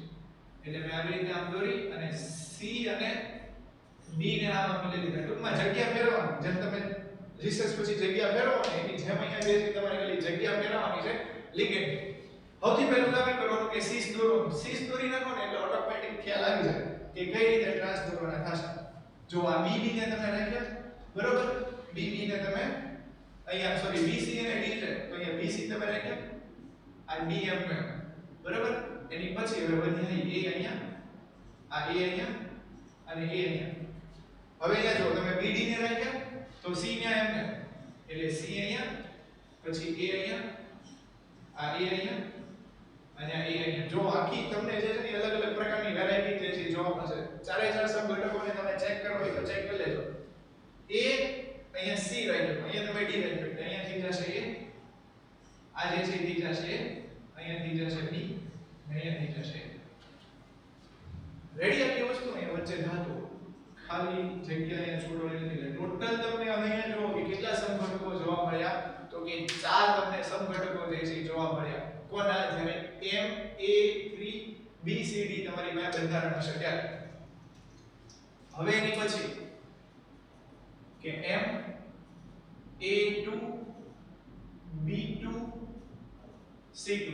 એટલે મેં આવી રીતે આમ દોરી અને C અને D ને આમાં લઈ લીધા ટૂંકમાં જગ્યા ફેરવવાની જેમ તમે રિસર્ચ પછી જગ્યા ફેરવવાની એની જેમ અહીંયા જે છે તમારે ખાલી જગ્યા ફેરવવાની છે લિગેન્ડ સૌથી પહેલું કામ કરવાનું કે સીસ દોરવાનું સીસ દોરી નાખો ને એટલે ઓટોમેટિક ખ્યાલ આવી જાય કે કઈ રીતે ટ્રાન્સ દોરવાના થશે જો આ BB ને તમે રાખ્યા બરોબર BB ને તમે અહીંયા સોરી BC અને D છે તો અહીંયા BC તમે રાખ્યા આ DM ને બરોબર એની પછી હવે વધી A અહીંયા આ A અહીંયા અને A અહીંયા હવે અહીંયા જો તમે BD ને રાખ્યા તો C ને એમને એટલે C અહીંયા પછી A અહીંયા આ A અહીંયા અને આ A અહીંયા જો આખી તમને જે છે ને અલગ અલગ પ્રકારની વેરાયટી જે છે જોવા મળશે ચારે ચાર સબઘટકોને તમે ચેક કરો હોય તો ચેક કરી લેજો A અહીંયા C રાખ્યો અહીંયા તમે D રાખ્યો એટલે અહીંયા થઈ જશે A આ જે છે થઈ જશે અહીંયા થઈ જશે B અહીંયા થઈ જશે રેડી આટલી વસ્તુ અહીંયા વચ્ચે ધાતુ ખાલી જગ્યા અહીંયા છોડવાની નથી એટલે ટોટલ તમને અહીંયા જો કે કેટલા સમઘટકો જોવા મળ્યા તો કે ચાર તમને સમઘટકો જે છે જોવા મળ્યા કોના જ્યારે M A 3 B C D તમારી પાસે બંધારણ હશે ત્યારે હવે એની પછી કે M A2 B2 C2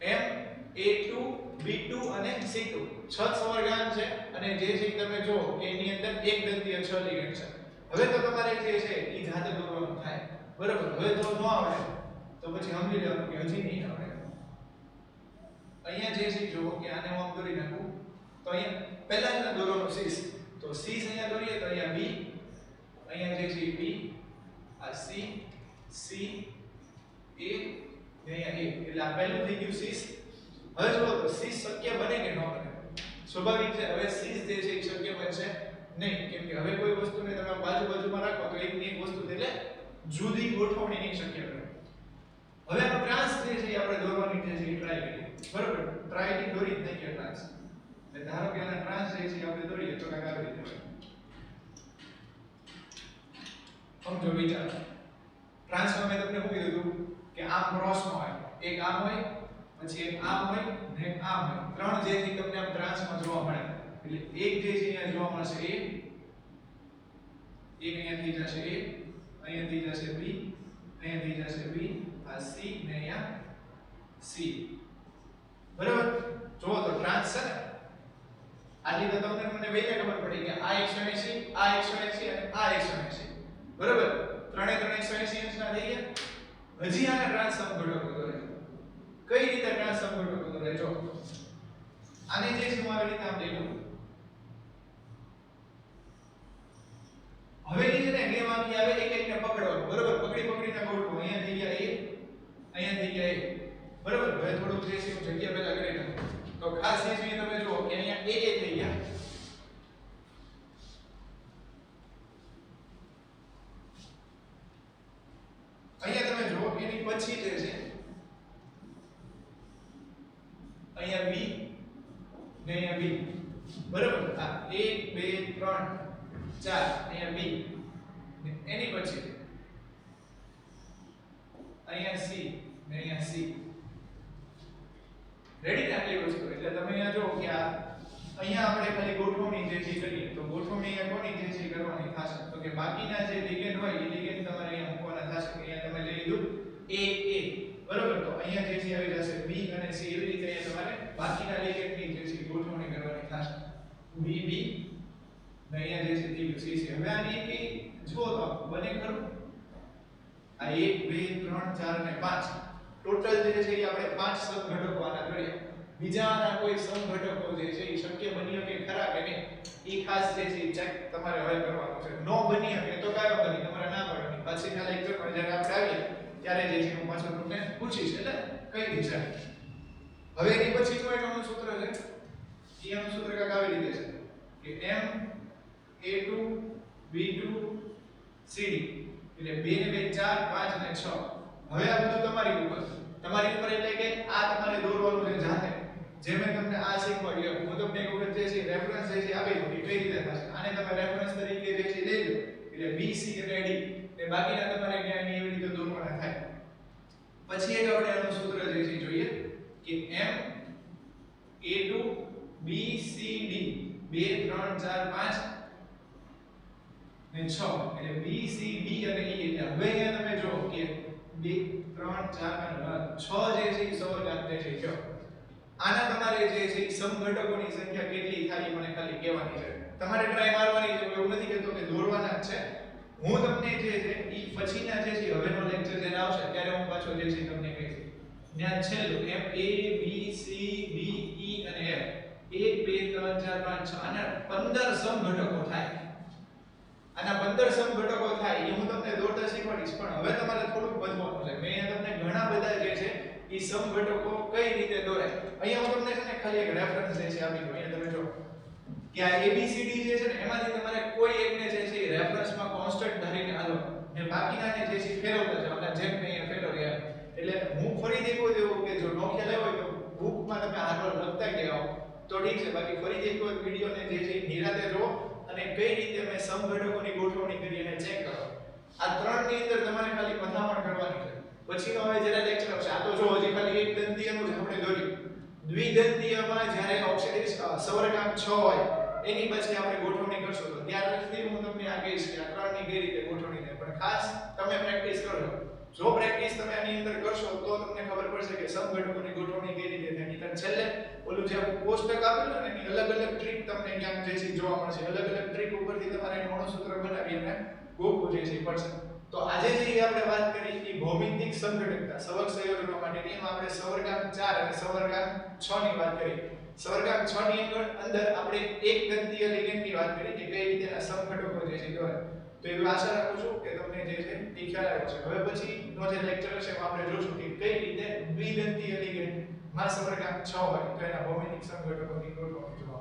M A2 B2 અને C2 છ સમર્ગાંક છે અને જે છે તમે જો કે એની અંદર એક દંતીય 6 લિગેન્ડ છે હવે તો તમારે જે છે એ જાતે દોરવાનું થાય બરાબર હવે જો ન આવડે તો પછી સમજી લેવાનું કે હજી નહીં આવડે અહીંયા જે છે જો કે આને હું આમ દોરી નાખું તો અહીંયા પહેલા જ દોરવાનું સીસ તો સીસ અહીંયા દોરીએ તો અહીંયા B અહીંયા જે છે B આ C C A ને અહીંયા A એટલે આ પહેલું થઈ ગયું સીસ હવે જો તો સીસ શક્ય બને કે ન બને સ્વાભાવિક છે હવે સીસ જે છે એ શક્ય બનશે નહીં કેમ કે હવે કોઈ વસ્તુને તમે બાજુમાં રાખો તો એકની એક વસ્તુ એટલે જુદી ગોઠવણી નહીં શક્ય બને હવે આનો ટ્રાન્સ જે છે આપણે દોરવાની જે છે એ ટ્રાય કરીએ બરાબર ટ્રાય ની દોરી જ નહીં કે ટ્રાન્સ એટલે ધારો કે આના ટ્રાન્સ જે છે આપણે દોરીએ તો કાંઈક આવી રીતે સમજો વિચાર ટ્રાન્સમાં મેં તમને શું કીધું હતું કે આમ ક્રોસમાં હોય એક આમ હોય પછી એક આમ હોય ને એક આમ હોય ત્રણ જે છે તમને આમ ટ્રાન્સમાં જોવા મળે એટલે એક જે છે અહીંયા જોવા મળશે A એક અહીંયા થઈ જશે A અહીંયા થઈ જશે B અહીંયા થઈ જશે B આ C ને અહીંયા C બરાબર જો તો ટ્રાન્સ છે ને આટલી તો તમને મને બેને ખબર પડી કે આ 180 આ 180 અને આ 180 બરાબર ત્રણે ત્રણ 180 અંશના થઈ ગયા હજી આને ટ્રાન્સ સમઘટકો દોરે કઈ રીતે ટ્રાન્સ સમઘટકો દોરે જો આને જે છે હું આવી રીતે આમ લઈ લઉં હવે ની ને બે માંથી આવે એક એકને પકડવાનું બરાબર પકડીને ગોઠવો અહીંયા થઈ ગયા A અહીંયા થઈ ગયા A બરાબર હવે થોડું જે છે હું જગ્યા પહેલા કરી નાખું તો ખાસ એ જોઈએ તમે જુઓ કે અહીંયા A થઈ ગયા અહીંયા તમે જુઓ એની પછી જે છે અહીંયા B ને અહીંયા B બરાબર આ 1 2 3 4 અહીંયા B એની પછી અહીંયા C ને અહીંયા C રેડી ને આટલી વસ્તુ એટલે તમે અહીંયા જો કે આ અહીંયા આપણે ખાલી ગોઠવણી જે છે કરીએ તો ગોઠવણી અહીંયા કોની જે છે કરવાની થશે તો કે બાકીના જે લિગેન્ડ હોય એ લિગેન્ડ તમારે અહીંયા મૂકવાના થશે કે અહીંયા તમે લઈ લીધું A બરાબર તો અહીંયા જે છે આવી જશે B અને C એવી રીતે અહીંયા તમારે બાકીના લિગેન્ડની જે છે ગોઠવણી કરવાની થશે B ને અહીંયા જે છે થઈ ગયું C હવે આની કે જુઓ તો બને ખરું આ 1 2 3 4 અને 5 ટોટલ જે છે એ આપણે 5 સમઘટકો આના કર્યા બીજાના કોઈ સમઘટકો જે છે એ શક્ય બની શકે ખરા કે નહીં એ ખાસ જે છે ચેક તમારે હવે કરવાનું છે નો બની શકે તો કાયો બની તમારે ના પડવાની પછીના લેક્ચરમાં જ્યારે આપણે આવીએ ત્યારે જે છે હું પાછો તમને પૂછીશ એટલે કઈ દિશા હવે એની પછી કોઈ એનું સૂત્ર છે એનું સૂત્ર કાક આવી રીતે છે કે M A2 B2 CD એટલે 2 ને 2 4 5 અને 6 હવે આ બધું તમારી ઉપર એટલે કે આ તમારે દોરવાનું છે જાતે જે મેં તમને આ શીખવાડ્યું હું તમને એક વખત જે છે રેફરન્સ જે છે આપી દઉં કે કઈ રીતે થશે આને તમે રેફરન્સ તરીકે જે છે લઈ લો એટલે B C અને D ને બાકીના તમારે ન્યાય એવી રીતે દોરવાના થાય પછી એક આપણે આનું સૂત્ર જે છે જોઈએ કે m a2 b c d 2 3 4 5 ને 6 એટલે b c d અને e એટલે હવે અહીંયા તમે જો કે 2 3 4 અને 6 જે છે એ સવર્ગાંક જે છે જો આના તમારે જે છે સમઘટકોની સંખ્યા કેટલી થાય એ મને ખાલી કહેવાની છે તમારે ટ્રાય મારવાની છે એવું નથી કહેતો કે દોરવાના જ છે હું તમને જે છે ઈ પછીના જે છે હવેનો લેક્ચર જે આવશે ત્યારે હું પાછો જે છે તમને કહીશ ત્યાં છેલ્લું m a b c d e અને f 1 2 3 4 5 6 આના 15 સમઘટકો થાય આના 15 સમઘટકો થાય એ હું તમને દોરતા શીખવાડીશ પણ હવે તમારે થોડુંક વધવાનું છે મેં તમને ઘણા બધા જે છે ઈ સમઘટકો કઈ રીતે દોરાય અહીંયા હું તમને છે ને ખાલી એક રેફરન્સ જે છે આપી દઉં અહીંયા તમે જો કે આ ABCD જે છે ને એમાંથી તમારે કોઈ એકને જે છે રેફરન્સમાં કોન્સ્ટન્ટ ધારીને હાલો ને બાકીનાને જે છે ફેરવતા જાવ એટલે જેમ મેં અહીંયા ફેરવ્યા એટલે હું ફરીથી કહું દેવું કે જો નો ખ્યાલ હોય તો બુકમાં તમે આગળ લખતા ગયા હો તો ઠીક છે બાકી ફરીથી કોઈ વિડિયોને જે છે નિરાતે જો અને કઈ રીતે મેં સમઘટકોની ગોઠવણી કરી અને ચેક કરો આ ત્રણની અંદર તમારે ખાલી મથામણ કરવાની છે પછીનો હવે જ્યારે લેક્ચર આવશે આ તો જો હજી ખાલી એક દંતીયનું જ આપણે દોર્યું દ્વિદંતીયમાં જ્યારે ઓક્સિડેટિવ સવર્ગાંક 6 હોય એની પછી આપણે ગોઠવણી કરશું તો ત્યારથી હું તમને આ કહીશ કે આ ત્રણની કઈ રીતે ગોઠવણી થાય પણ ખાસ તમે પ્રેક્ટિસ કરજો જો પ્રેક્ટિસ તમે આની અંદર કરશો તો તમને ખબર પડશે કે સમઘટકોની ગોઠવણી કઈ રીતે થાય નહીતર છેલ્લે ઓલું જે કોષ્ટક આપેલું ને એની અલગ અલગ ટ્રીક તમને ક્યાંક જે છે જોવા મળશે અલગ અલગ ટ્રીક ઉપરથી તમારે એનું સૂત્ર બનાવી અને ગોખવું જે છે પડશે તો આજે જે આપણે વાત કરી એ ભૌમિતિક સમઘટકતા સવર્ગ સંયોજનો માટેની એમાં આપણે સવર્ગાંક 4 અને સવર્ગાંક 6 ની વાત કરી સવર્ગાંક 6 ની અંદર આપણે એક દંતીય લિગેન્ડની વાત કરી કે કઈ રીતે આ સમઘટકો જે છે દોરાય તો એવી આશા રાખું છું કે તમને જે છે એ ખ્યાલ આવ્યો છે હવે પછીનો જે લેક્ચર હશે એમાં આપણે જોશું કે કઈ રીતે દ્વિદંતીય લિગેન્ડ માં સવર્ગાંક 6 હોય તો એના ભૌમિતિક સમઘટકોની ગોઠવણી